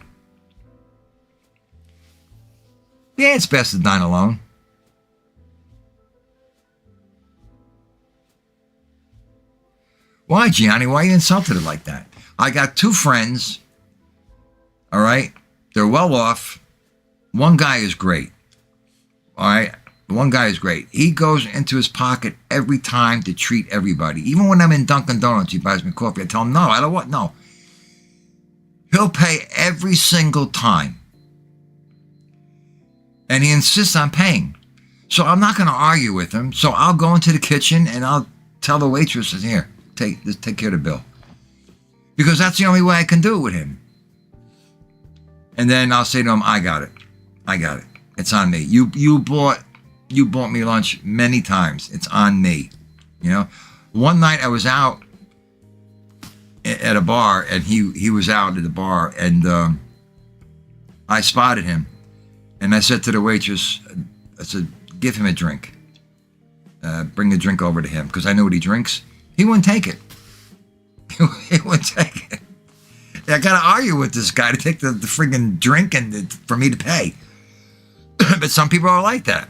it's best to dine alone. Why, Gianni? Why you insulted it like that? I got two friends, all right? They're well off. One guy is great, all right? One guy is great. He goes into his pocket every time to treat everybody. Even when I'm in Dunkin' Donuts, he buys me coffee. I tell him, no, I don't want, no. He'll pay every single time. And he insists on paying. So I'm not going to argue with him. So I'll go into the kitchen and I'll tell the waitress, here, take care of the bill. Because that's the only way I can do it with him. And then I'll say to him, I got it. It's on me. You bought me lunch many times. It's on me. One night I was out at a bar and he was out at the bar and I spotted him and I said to the waitress, I said, give him a drink. Bring the drink over to him because I know what he drinks. He wouldn't take it. He wouldn't take it. I got to argue with this guy to take the friggin' drink and for me to pay. But some people are like that.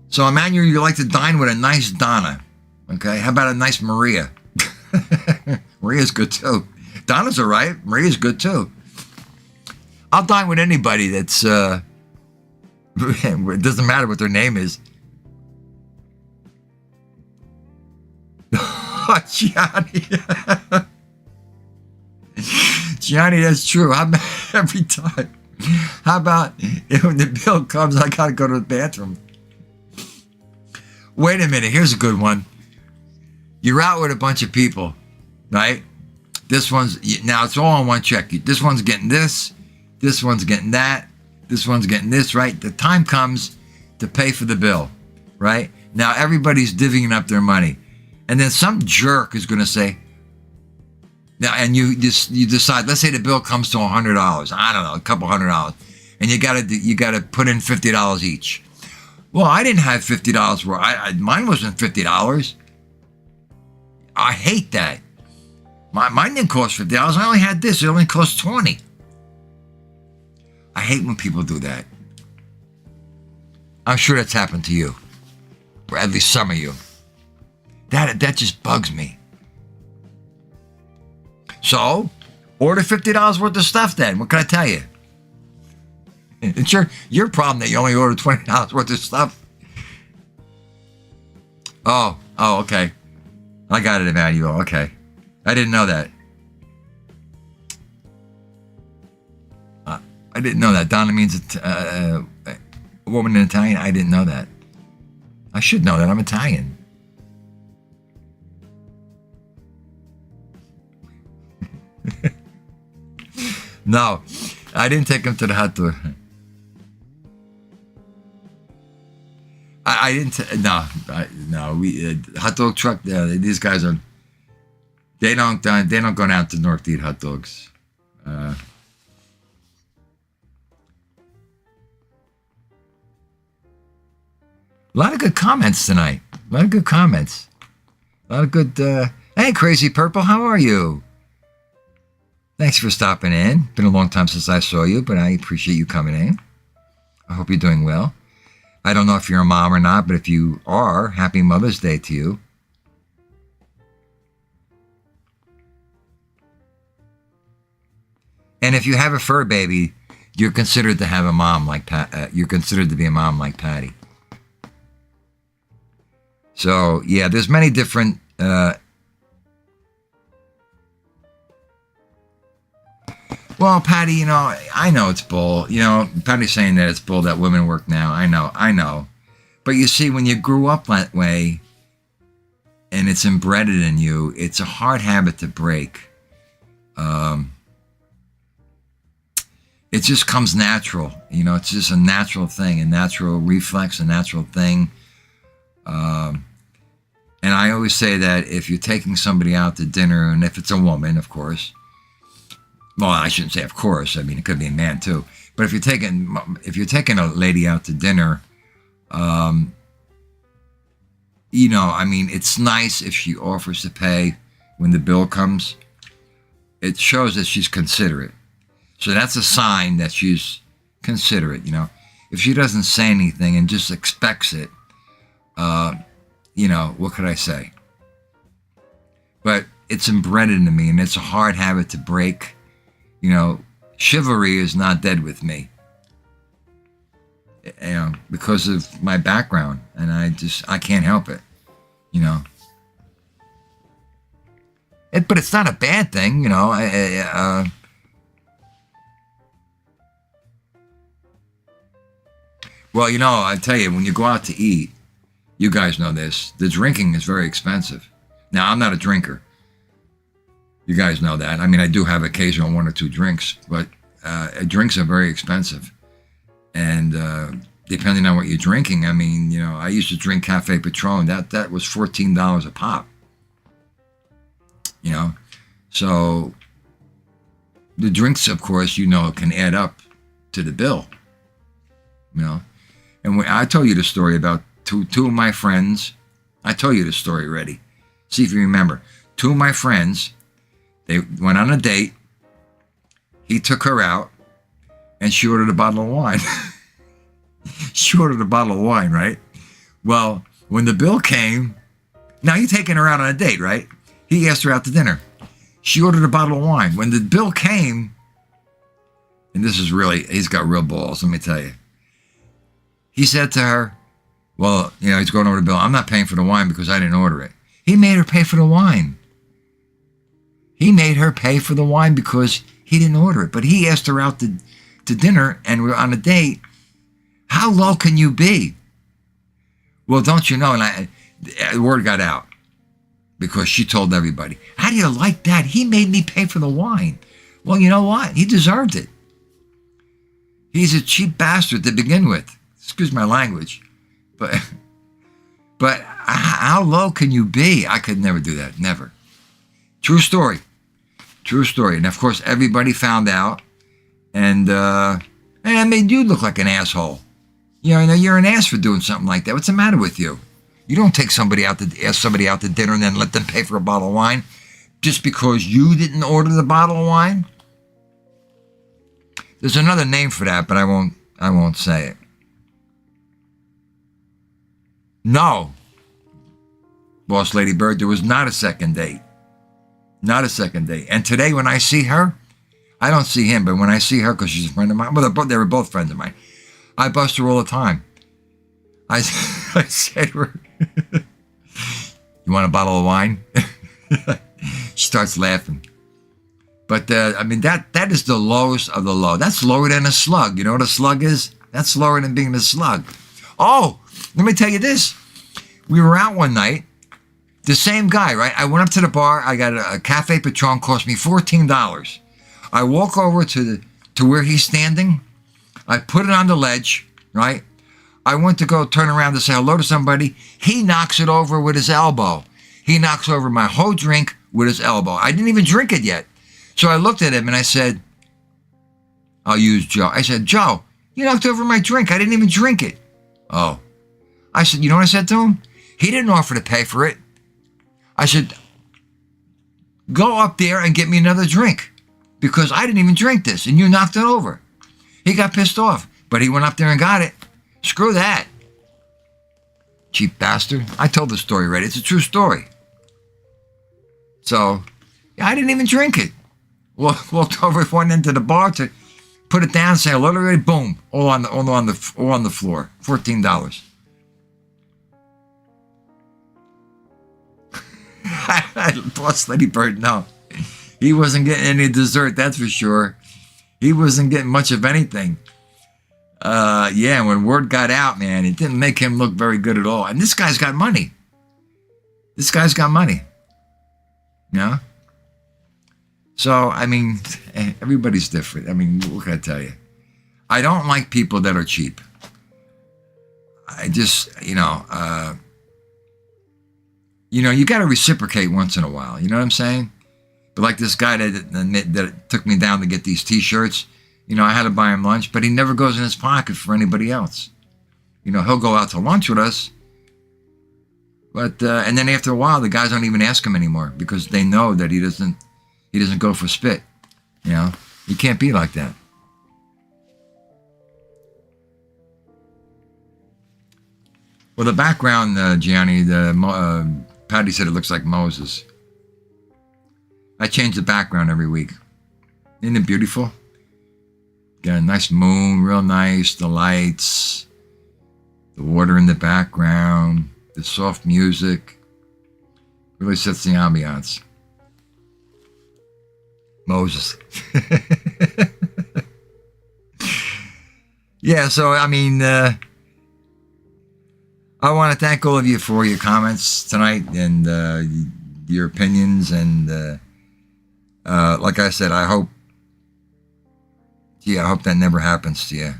So, Emmanuel, you like to dine with a nice Donna. Okay? How about a nice Maria? Maria's good too. Donna's all right. Maria's good too. I'll dine with anybody that's, it doesn't matter what their name is. Oh, Gianni. Gianni, that's true. I'm every time. How about when the bill comes, I got to go to the bathroom. Wait a minute. Here's a good one. You're out with a bunch of people, right? Now it's all on one check. This one's getting this. This one's getting that. This one's getting this, right? The time comes to pay for the bill, right? Now everybody's divvying up their money. And then some jerk is going to say, now, and you decide, let's say the bill comes to $100. I don't know, a couple $100. And you got to put in $50 each. Well, I didn't have $50 worth. Mine wasn't $50. I hate that. Mine didn't cost $50. I only had this. It only cost $20. I hate when people do that. I'm sure that's happened to you, or at least some of you. That just bugs me. So, order $50 worth of stuff then. What can I tell you? It's your problem that you only ordered $20 worth of stuff. Oh, okay. I got it, Emmanuel. Okay. I didn't know that. I didn't know that. Donna means a woman in Italian. I didn't know that. I should know that. I'm Italian. No, I didn't take him to the hot dog. I didn't. No. We hot dog truck. These guys are. They don't go down to North to eat hot dogs. A lot of good comments tonight. A lot of good comments. A lot of good. Hey, Crazy Purple, how are you? Thanks for stopping in. Been a long time since I saw you, but I appreciate you coming in. I hope you're doing well. I don't know if you're a mom or not, but if you are, happy Mother's Day to you. And if you have a fur baby, you're considered to have a mom like you're considered to be a mom like Patty. So yeah, there's many different. Well, Patty, I know it's bull. Patty's saying that it's bull that women work now. I know. But you see, when you grew up that way and it's embedded in you, it's a hard habit to break. It just comes natural. It's just a natural thing, a natural reflex, a natural thing. And I always say that if you're taking somebody out to dinner, and if it's a woman, of course, well, I shouldn't say of course. I mean, it could be a man too. But if you're taking a lady out to dinner, it's nice if she offers to pay when the bill comes. It shows that she's considerate. So that's a sign that she's considerate. If she doesn't say anything and just expects it, what could I say? But it's embedded into me, and it's a hard habit to break. Chivalry is not dead with me. Because of my background, and I can't help it. But it's not a bad thing, Well, I tell you, when you go out to eat, you guys know this, the drinking is very expensive. Now, I'm not a drinker. You guys know that. I mean, I do have occasional 1 or 2 drinks, but drinks are very expensive. And depending on what you're drinking, I used to drink Cafe Patron. That was $14 a pop. So the drinks, of course, can add up to the bill. And I told you the story about two of my friends. I told you the story already. See if you remember. 2 of my friends, they went on a date. He took her out, and she ordered a bottle of wine. She ordered a bottle of wine, right? Well, when the bill came, now you're taking her out on a date, right? He asked her out to dinner. She ordered a bottle of wine. When the bill came, and he's got real balls, let me tell you. He said to her, well, he's going over the bill. I'm not paying for the wine because I didn't order it. He made her pay for the wine. He made her pay for the wine because he didn't order it. But he asked her out to dinner, and we're on a date. How low can you be? Well, don't you know? And the word got out because she told everybody. How do you like that? He made me pay for the wine. Well, you know what? He deserved it. He's a cheap bastard to begin with. Excuse my language. But how low can you be? I could never do that. Never. True story. And of course, everybody found out. And you look like an asshole. You're an ass for doing something like that. What's the matter with you? You don't take ask somebody out to dinner and then let them pay for a bottle of wine. just because you didn't order the bottle of wine? There's another name for that, but I won't say it. No, Boss Lady Bird, there was not a second date. Not a second date. And today when I see her, I don't see him, but when I see her, because she's a friend of mine, well, they were both friends of mine, I bust her all the time. I said to her, you want a bottle of wine? She starts laughing. But, I mean, that is the lowest of the low. That's lower than a slug. You know what a slug is? That's lower than being a slug. Oh, let me tell you this. We were out one night. The same guy, right? I went up to the bar. I got a Cafe Patron, cost me $14. I walk over to where he's standing. I put it on the ledge, right? I went to go turn around to say hello to somebody. He knocks it over with his elbow. He knocks over my whole drink with his elbow. I didn't even drink it yet. So I looked at him and I said, I'll use Joe. I said, Joe, you knocked over my drink. I didn't even drink it. Oh. I said, you know what I said to him? He didn't offer to pay for it. I said, go up there and get me another drink because I didn't even drink this and you knocked it over. He got pissed off, but he went up there and got it. Screw that. Cheap bastard. I told the story already. It's a true story. So, yeah, I didn't even drink it. Walked over, went into the bar to put it down, say hello to everybody, boom, all on the floor. $14. Boss Lady Bird, no. He wasn't getting any dessert, that's for sure. He wasn't getting much of anything. Yeah, when word got out, man, it didn't make him look very good at all. And this guy's got money. This guy's got money. You know? So, I mean, everybody's different. I mean, what can I tell you? I don't like people that are cheap. I just, you got to reciprocate once in a while. You know what I'm saying? But like this guy that took me down to get these T-shirts, I had to buy him lunch, but he never goes in his pocket for anybody else. He'll go out to lunch with us, but and then after a while, the guys don't even ask him anymore because they know that he doesn't go for spit. You can't be like that. Well, the background, Gianni, Patty said it looks like Moses. I change the background every week. Isn't it beautiful? Got a nice moon, real nice, the lights, the water in the background, the soft music. Really sets the ambiance. Moses. Yeah, so, I mean, I want to thank all of you for your comments tonight and your opinions. And like I said, I hope that never happens to you.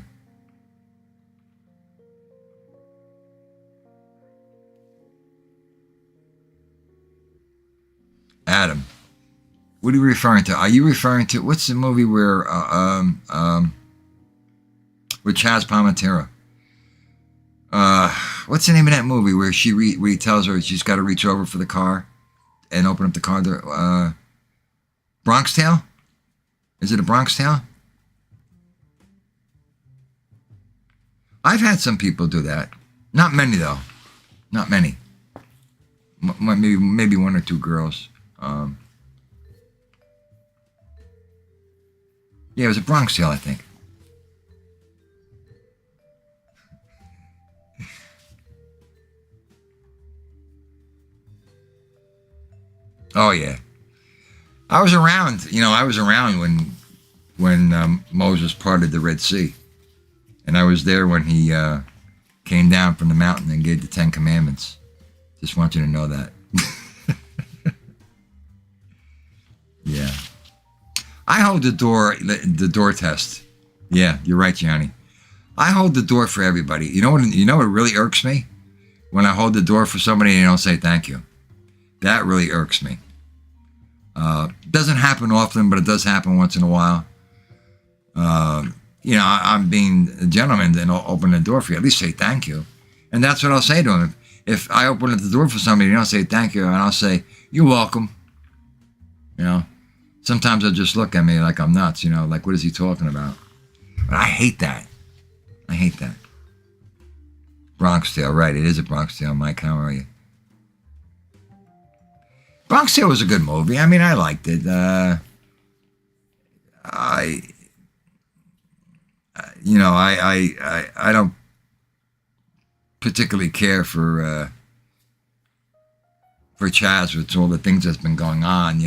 Adam, what are you referring to? Are you referring to, what's the movie where, with Chaz Palminteri? What's the name of that movie where where he tells her she's got to reach over for the car and open up the car door? Bronx Tale? Is it a Bronx Tale? I've had some people do that. Not many, though. Not many. Maybe one or two girls. Yeah, it was a Bronx Tale, I think. Oh, yeah. I was around when Moses parted the Red Sea. And I was there when he came down from the mountain and gave the 10 Commandments. Just want you to know that. Yeah. I hold the door test. Yeah, you're right, Gianni. I hold the door for everybody. You know what really irks me? When I hold the door for somebody and they don't say thank you. That really irks me. Doesn't happen often, but it does happen once in a while. I'm being a gentleman and I'll open the door for you. At least say thank you. And that's what I'll say to him. If I open the door for somebody and they don't say thank you, and I'll say, you're welcome. You know, sometimes they'll just look at me like I'm nuts. You know, like what is he talking about? But I hate that. I hate that. Bronx Tale, right? It is a Bronx Tale. Mike, how are you? Bronx Tale was a good movie. I mean, I liked it. I don't particularly care for Chaz with all the things that's been going on.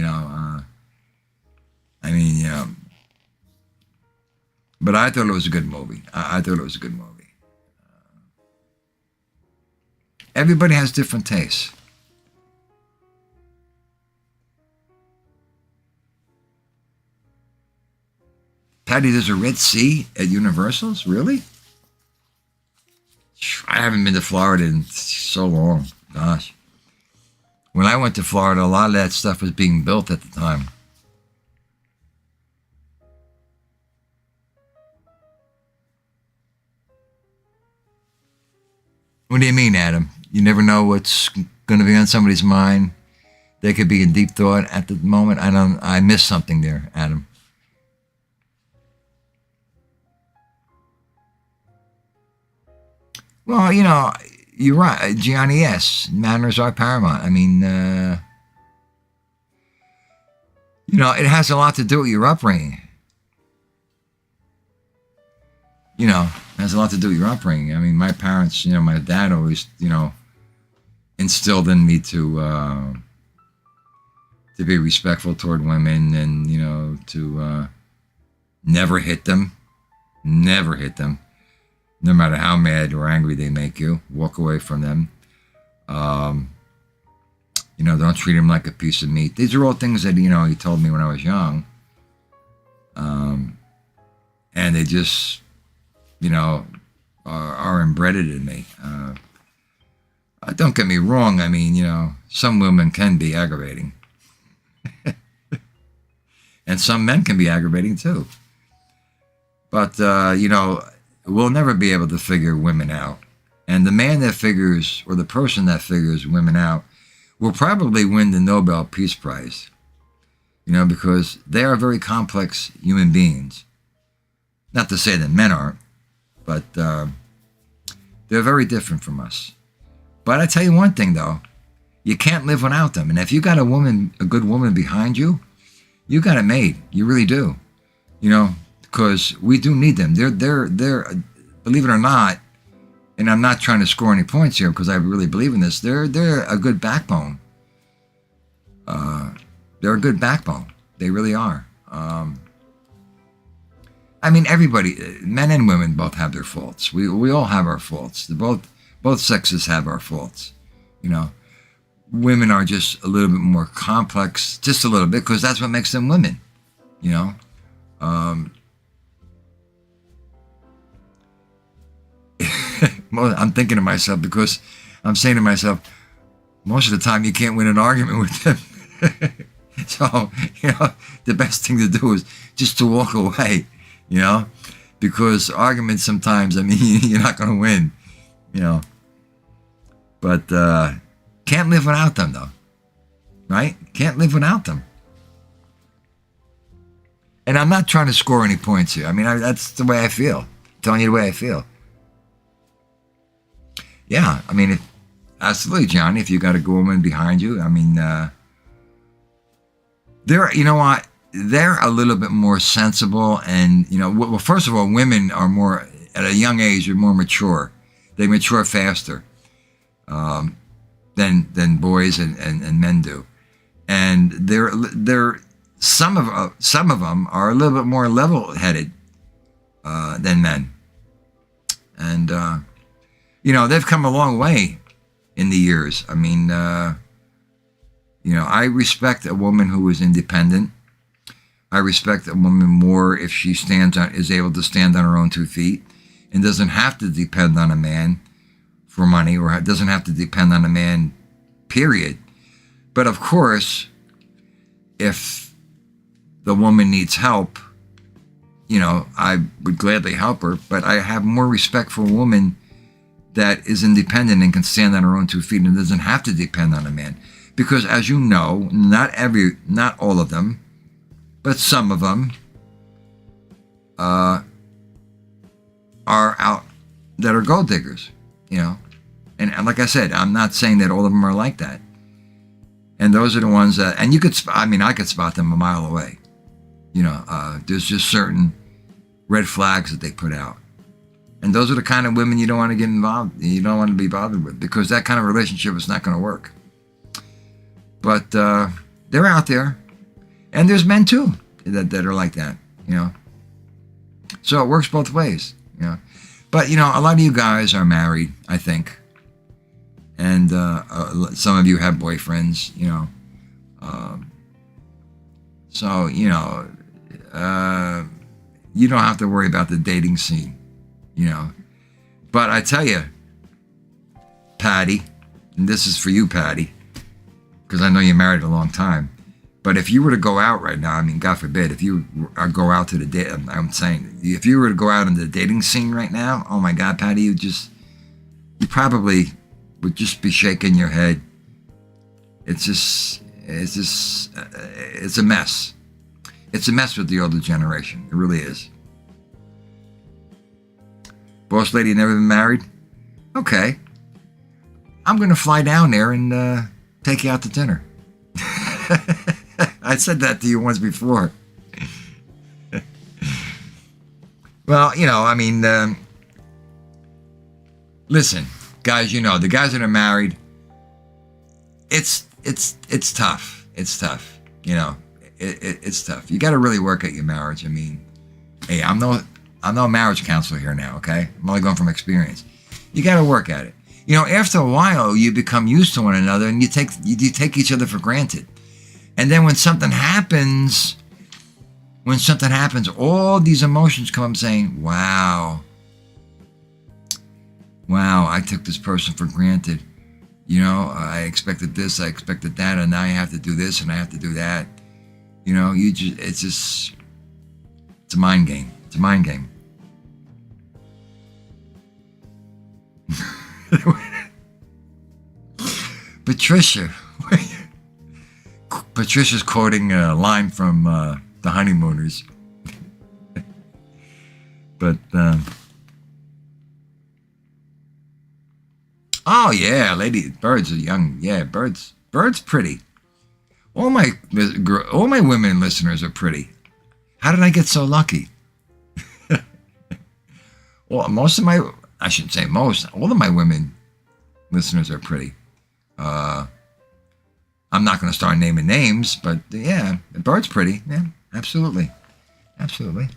But I thought it was a good movie. I thought it was a good movie. Everybody has different tastes. Patty, there's a Red Sea at Universal's? Really? I haven't been to Florida in so long. Gosh. When I went to Florida, a lot of that stuff was being built at the time. What do you mean, Adam? You never know what's going to be on somebody's mind. They could be in deep thought at the moment. I missed something there, Adam. Well, you're right. Gianni, yes. Manners are paramount. I mean, it has a lot to do with your upbringing. It has a lot to do with your upbringing. I mean, my parents, my dad always, instilled in me to be respectful toward women and, to never hit them. Never hit them. No matter how mad or angry they make you, walk away from them. Don't treat them like a piece of meat. These are all things that, he told me when I was young. And they just, are embedded in me. Don't get me wrong. I mean, some women can be aggravating. And some men can be aggravating too. But, we'll never be able to figure women out. And the man that figures, or the person that figures women out, will probably win the Nobel Peace Prize. Because they are very complex human beings. Not to say that men aren't, but they're very different from us. But I tell you one thing, though. You can't live without them. And if you got a good woman behind you, you got it made. You really do. Because we do need them. They're believe it or not, and I'm not trying to score any points here because I really believe in this. They're a good backbone. They're a good backbone. They really are. Everybody, men and women, both have their faults. We all have our faults. Both sexes have our faults. Women are just a little bit more complex, just a little bit, because that's what makes them women. I'm thinking to myself, because I'm saying to myself, most of the time you can't win an argument with them. So, the best thing to do is just to walk away, because arguments sometimes, you're not going to win, But can't live without them, though, right? Can't live without them. And I'm not trying to score any points here. That's the way I feel. I'm telling you the way I feel. Yeah, absolutely, Johnny. If you got a good woman behind you, they're a little bit more sensible, and well, first of all, women are more at a young age. They're more mature. They mature faster than boys and men do, and they're some of them are a little bit more level-headed than men, and. They've come a long way in the years. I respect a woman who is independent. I respect a woman more if she is able to stand on her own 2 feet and doesn't have to depend on a man for money, or doesn't have to depend on a man, period. But of course, if the woman needs help, I would gladly help her, but I have more respect for a woman that is independent and can stand on her own 2 feet and doesn't have to depend on a man. Because as you know, not all of them, but some of them are out that are gold diggers, you know. And like I said, I'm not saying that all of them are like that. And those are the ones that, and I could spot them a mile away. You know, there's just certain red flags that they put out. And those are the kind of women you don't want to get involved, you don't want to be bothered with, because that kind of relationship is not going to work. But they're out there. And there's men too that are like that, you know. So it works both ways, you know. But, you know, a lot of you guys are married, I think. And some of you have boyfriends, you know. So, you know, you don't have to worry about the dating scene, you know. But I tell you, Patty, and this is for you, Patty, because I know you're married a long time. But if you were to go out right now, I mean, God forbid, if you go out to the date, I'm saying, if you were to go out in the dating scene right now, oh my God, Patty, you probably would just be shaking your head. It's a mess. It's a mess with the older generation. It really is. Boss lady, never been married? Okay. I'm going to fly down there and take you out to dinner. I said that to you once before. Well, you know, I mean, listen, guys, you know, the guys that are married, it's tough. It's tough. You know, it's tough. You got to really work at your marriage. I mean, hey, I'm no marriage counselor here now, okay? I'm only going from experience. You got to work at it. You know, after a while, you become used to one another, and you take each other for granted. And then when something happens, all these emotions come up saying, wow, I took this person for granted. You know, I expected this, I expected that, and now I have to do this and I have to do that. You know, it's a mind game. It's a mind game. Patricia's quoting a line from The Honeymooners. But, oh yeah, birds are young. Yeah, birds pretty. All my women listeners are pretty. How did I get so lucky? Well, I shouldn't say most, all of my women listeners are pretty. I'm not going to start naming names, but yeah, Bird's pretty. Yeah, absolutely. Absolutely.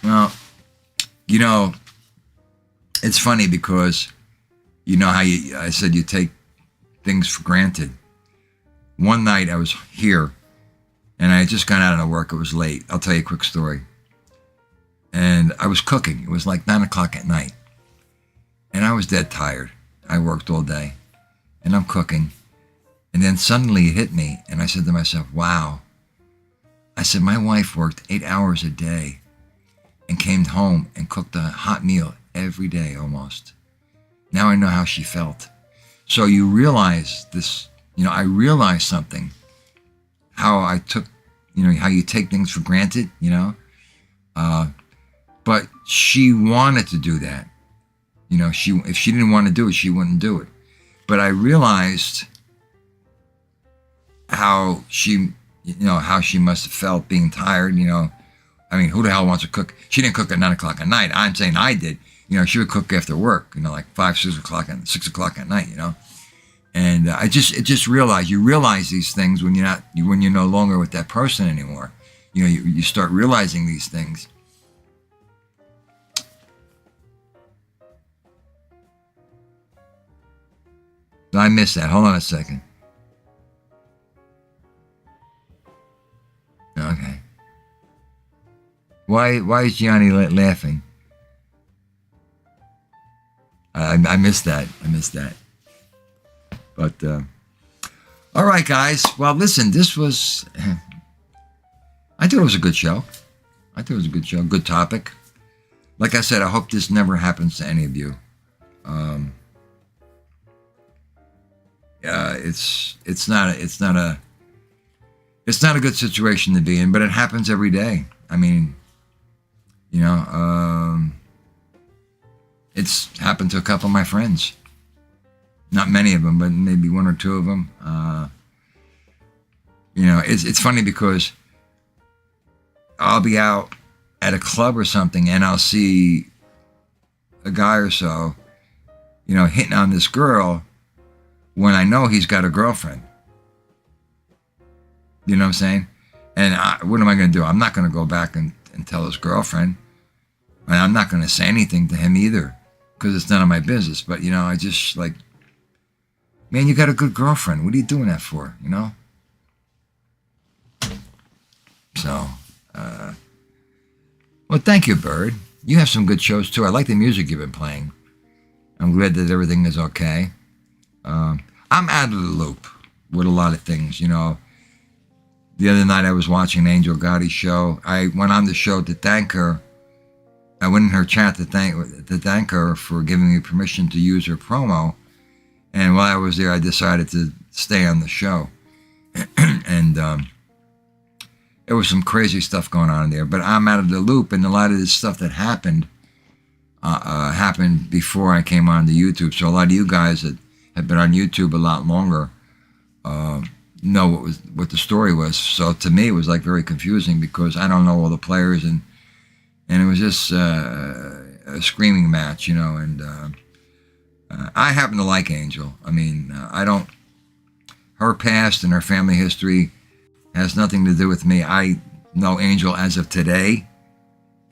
Well, you know, it's funny because you know how I said you take things for granted. One night I was here and I had just gone out of work. It was late. I'll tell you a quick story. And I was cooking. It was like 9 o'clock at night. And I was dead tired. I worked all day. And I'm cooking. And then suddenly it hit me. And I said to myself, wow. I said, my wife worked 8 hours a day and came home and cooked a hot meal every day almost. Now I know how she felt. So you realize this, you know, I realized something. How I took, you know, how you take things for granted, you know. But she wanted to do that. You know, if she didn't want to do it, she wouldn't do it. But I realized how she must have felt being tired, you know. I mean, who the hell wants to cook? She didn't cook at 9 o'clock at night. I'm saying I did. You know, she would cook after work, you know, like 6 o'clock at night, you know. And I just realized, you realize these things when you're no longer with that person anymore. You know, you start realizing these things. I missed that. Hold on a second. Okay. Why is Gianni laughing? I missed that. But all right, guys. Well, listen. This was. I thought it was a good show. Good topic. like I said, I hope this never happens to any of you. It's not a good situation to be in, but it happens every day. I mean, it's happened to a couple of my friends. Not many of them, but maybe one or two of them. It's funny because I'll be out at a club or something and I'll see a guy or so, hitting on this girl when I know he's got a girlfriend. You know what I'm saying? And what am I going to do? I'm not going to go back and tell his girlfriend. And I'm not going to say anything to him either because it's none of my business. But, I just like, man, you got a good girlfriend. What are you doing that for, So, well, thank you, Bird. You have some good shows, too. I like the music you've been playing. I'm glad that everything is okay. I'm out of the loop with a lot of things, The other night I was watching Angel Gotti's show. I went on the show to thank her. I went in her chat to thank her for giving me permission to use her promo. And while I was there, I decided to stay on the show. And there was some crazy stuff going on there. But I'm out of the loop, and a lot of this stuff that happened before I came on to YouTube. So a lot of you guys that have been on YouTube a lot longer know what the story was. So to me, it was like very confusing because I don't know all the players, and it was just a screaming match, And I happen to like Angel. I mean, her past and her family history has nothing to do with me. I know Angel as of today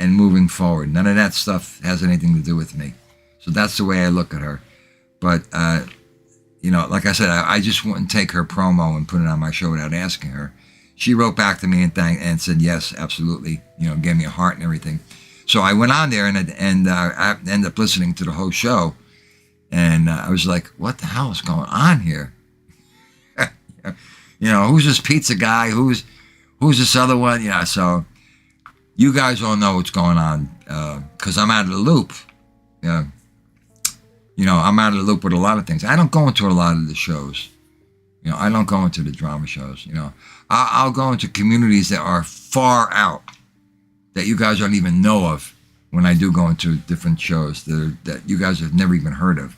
and moving forward. None of that stuff has anything to do with me. So that's the way I look at her. But, like I said, I just wouldn't take her promo and put it on my show without asking her. She wrote back to me and said, yes, absolutely, gave me a heart and everything. So I went on there and I ended up listening to the whole show. And I was like, what the hell is going on here? Who's this pizza guy? Who's this other one? So you guys all know what's going on because I'm out of the loop. I'm out of the loop with a lot of things. I don't go into a lot of the shows. I don't go into the drama shows. I'll go into communities that are far out that you guys don't even know of when I do go into different shows that you guys have never even heard of.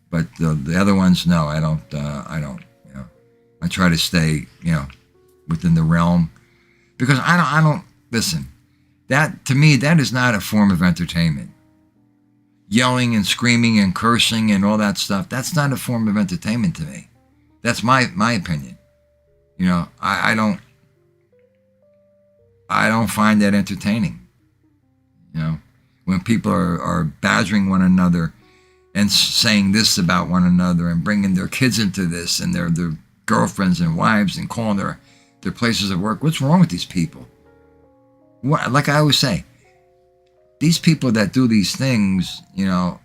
But the other ones, no, I don't. I try to stay, within the realm because I don't listen. That to me, that is not a form of entertainment. Yelling and screaming and cursing and all that stuff, that's not a form of entertainment to me. That's my opinion. I don't find that entertaining. When people are badgering one another and saying this about one another and bringing their kids into this and their girlfriends and wives and calling their places of work. What's wrong with these people? Like I always say, these people that do these things, are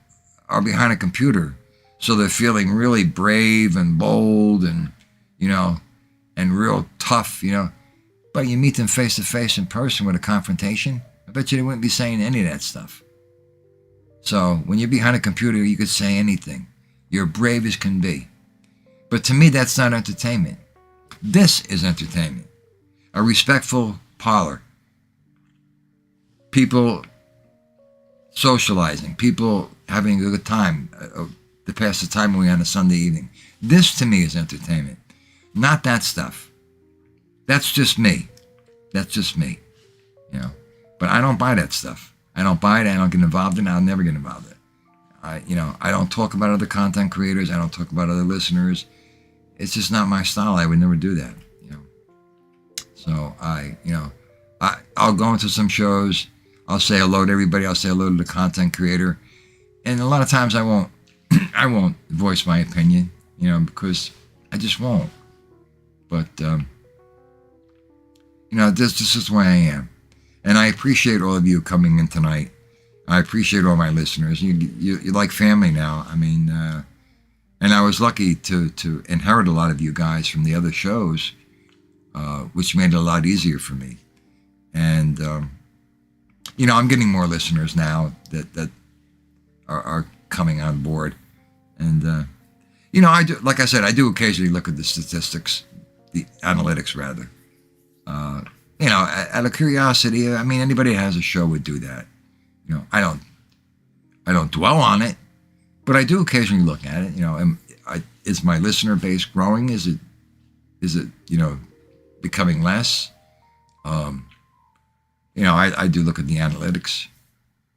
behind a computer. So they're feeling really brave and bold and, and real tough, But you meet them face to face in person with a confrontation, I bet you they wouldn't be saying any of that stuff. So when you're behind a computer, you could say anything. You're brave as can be. But to me, that's not entertainment. This is entertainment. A respectful parlor. People socializing. People having a good time to pass the time away on a Sunday evening. This, to me, is entertainment. Not that stuff. That's just me. That's just me. But I don't buy that stuff. I don't buy it. I don't get involved in it. I'll never get involved in it. I don't talk about other content creators. I don't talk about other listeners. It's just not my style. I would never do that. So I'll go into some shows. I'll say hello to everybody. I'll say hello to the content creator, and a lot of times I won't. I won't voice my opinion, because I just won't. But this is the way I am, and I appreciate all of you coming in tonight. I appreciate all my listeners. You're like family now. I mean, and I was lucky to inherit a lot of you guys from the other shows, which made it a lot easier for me. And I'm getting more listeners now that are coming on board. And, I do, like I said, I do occasionally look at the statistics, the analytics rather. Out of curiosity, I mean, anybody that has a show would do that. I don't dwell on it, but I do occasionally look at it. Is my listener base growing? Is it becoming less? I do look at the analytics,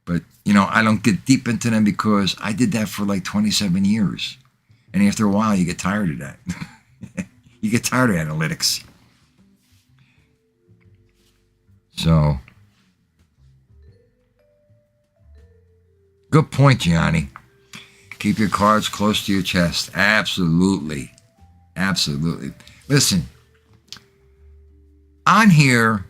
but I don't get deep into them because I did that for like 27 years, and after a while, you get tired of that. You get tired of analytics. So, good point, Gianni. Keep your cards close to your chest. Absolutely. Absolutely. Listen, on here,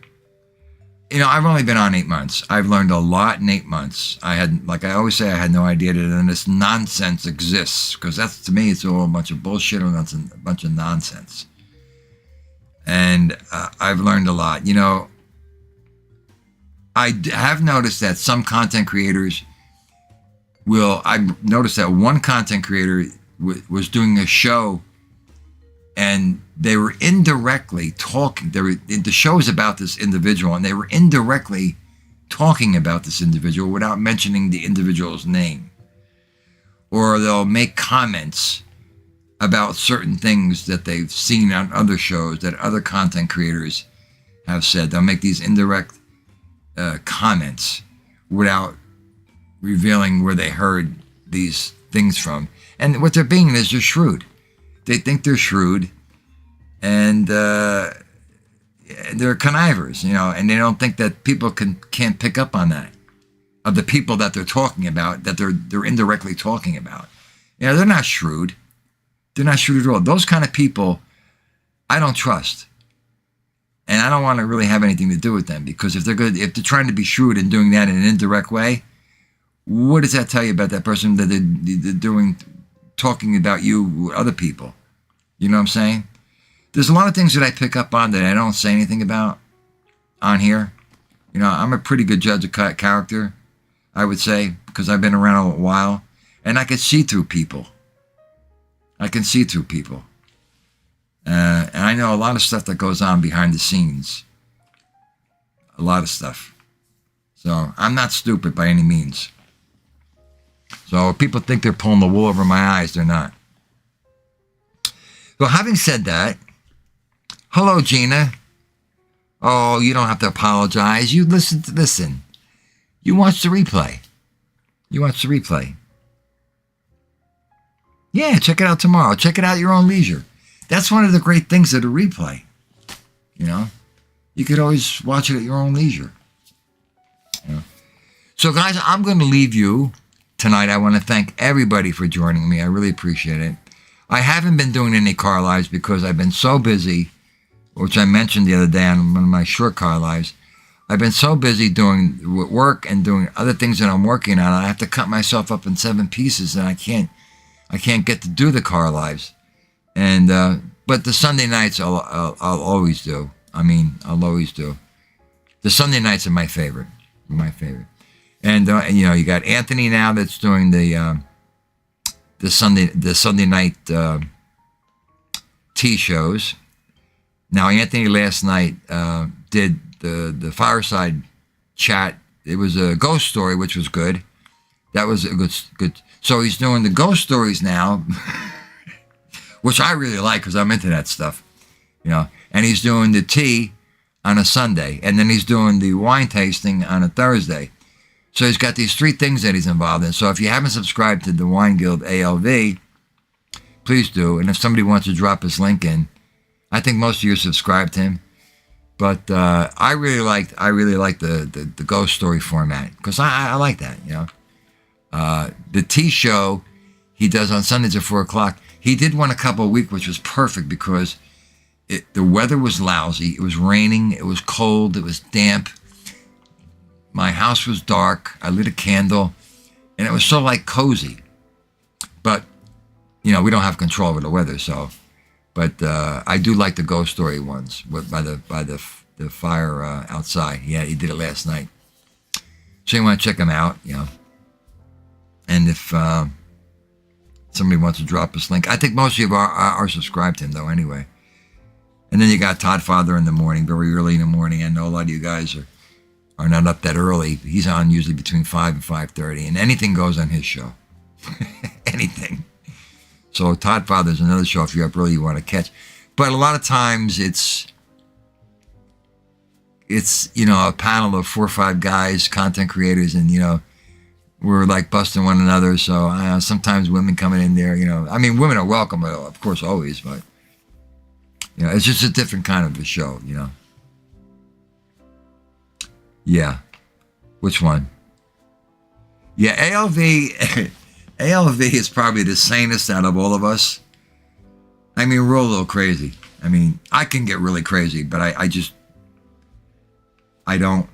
I've only been on 8 months. I've learned a lot in 8 months. Like I always say, I had no idea that this nonsense exists, because that's, to me, it's all a bunch of bullshit or that's a bunch of nonsense. And I've learned a lot. I have noticed that some content creators I've noticed that one content creator was doing a show, and they were indirectly talking. The show is about this individual, and they were indirectly talking about this individual without mentioning the individual's name. Or they'll make comments about certain things that they've seen on other shows that other content creators have said. They'll make these indirect comments without revealing where they heard these things from. And what they're being is they're shrewd. They think they're shrewd, and they're connivers, and they don't think that people can't pick up on that, of the people that they're talking about, that they're indirectly talking about. They're not shrewd. They're not shrewd at all. Those kind of people, I don't trust. And I don't want to really have anything to do with them, because if they're trying to be shrewd and doing that in an indirect way, what does that tell you about that person that they're talking about you with other people? You know what I'm saying? There's a lot of things that I pick up on that I don't say anything about on here. I'm a pretty good judge of character, I would say, because I've been around a while, and I can see through people. And I know a lot of stuff that goes on behind the scenes. A lot of stuff. So I'm not stupid by any means. So if people think they're pulling the wool over my eyes, they're not. So having said that, hello, Gina. Oh, you don't have to apologize. You listen. You watch the replay. Yeah, check it out tomorrow. Check it out at your own leisure. That's one of the great things of the replay. You could always watch it at your own leisure. So guys, I'm going to leave you tonight. I want to thank everybody for joining me. I really appreciate it. I haven't been doing any car lives because I've been so busy, which I mentioned the other day on one of my short car lives. I've been so busy doing work and doing other things that I'm working on. I have to cut myself up in 7 pieces, and I can't get to do the car lives. And but the Sunday nights I'll always do. I'll always do. The Sunday nights are my favorite. And you got Anthony now that's doing the Sunday night tea shows. Now Anthony last night did the fireside chat. It was a ghost story, which was good. That was a good. So he's doing the ghost stories now, which I really like because I'm into that stuff, And he's doing the tea on a Sunday, and then he's doing the wine tasting on a Thursday. So he's got these 3 things that he's involved in. So if you haven't subscribed to the Wine Guild ALV, please do. And if somebody wants to drop his link in, I think most of you subscribed to him. But I really like the ghost story format because I like that. The tea show he does on Sundays at 4 o'clock. He did one a couple of weeks, which was perfect because the weather was lousy. It was raining. It was cold. It was damp. My house was dark. I lit a candle, and it was so cozy. But we don't have control over the weather, so. But I do like the ghost story ones by the fire outside. Yeah, he did it last night. So you want to check them out, you know. And if somebody wants to drop us a link, I think most of you are subscribed to him, though, anyway. And then you got Todd Father in the morning, very early in the morning. I know a lot of you guys are not up that early. He's on usually between 5 and 5:30, and anything goes on his show. Anything. So Todd Father's another show if you're up early you want to catch. But a lot of times it's you know, a panel of 4 or 5 guys, content creators, and, you know, we're like busting one another. So sometimes women coming in there, you know, I mean, women are welcome, of course, always, but, you know, it's just a different kind of a show, you know. Yeah. Which one? Yeah, ALV is probably the sanest out of all of us. I mean, we're a little crazy. I mean, I can get really crazy, but I don't.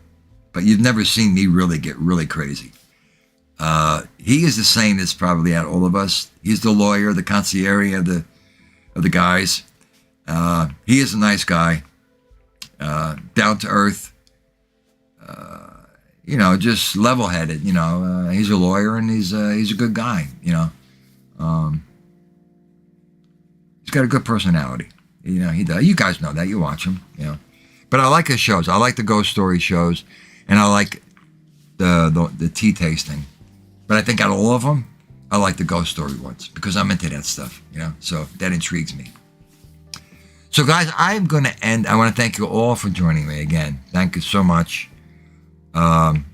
But you've never seen me really get really crazy. He is the sanest probably out of all of us. He's the lawyer, the concierge of the guys. He is a nice guy, down to earth. You know, just level-headed. You know, he's a lawyer and he's a good guy. You know, he's got a good personality. You know, he does. You guys know that. You watch him. You know, but I like his shows. I like the ghost story shows, and I like the tea tasting. But I think out of all of them, I like the ghost story ones because I'm into that stuff. You know, so that intrigues me. So, guys, I'm going to end. I want to thank you all for joining me again. Thank you so much. I'm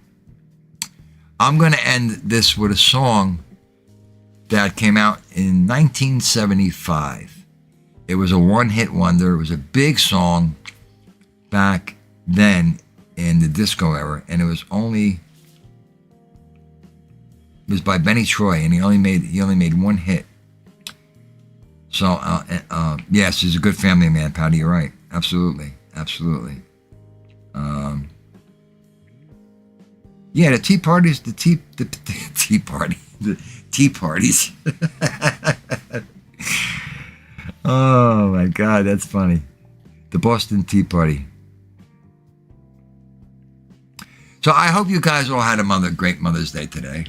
going to end this with a song that came out in 1975. It was a one-hit wonder. It was a big song back then in the disco era, and it was by Benny Troy, and he only made one hit. So, yes, he's a good family man, Patty. You're right. Absolutely. Yeah, the tea parties, the tea parties. Oh my God, that's funny. The Boston Tea Party. So I hope you guys all had a great Mother's Day today.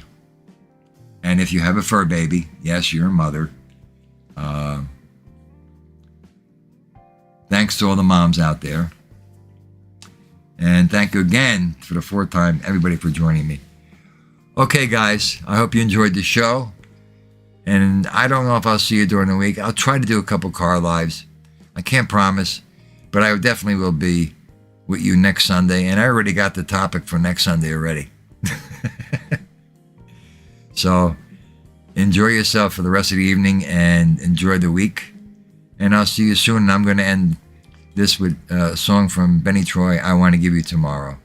And if you have a fur baby, yes, you're a mother. Thanks to all the moms out there. And thank you again for the 4th time, everybody, for joining me. Okay, guys, I hope you enjoyed the show. And I don't know if I'll see you during the week. I'll try to do a couple car lives. I can't promise, but I definitely will be with you next Sunday. And I already got the topic for next Sunday already. So enjoy yourself for the rest of the evening and enjoy the week. And I'll see you soon. And I'm going to end this with a song from Benny Troy, I Want to Give You Tomorrow.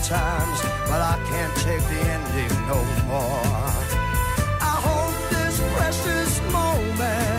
Times, but I can't take the ending no more. I hope this precious moment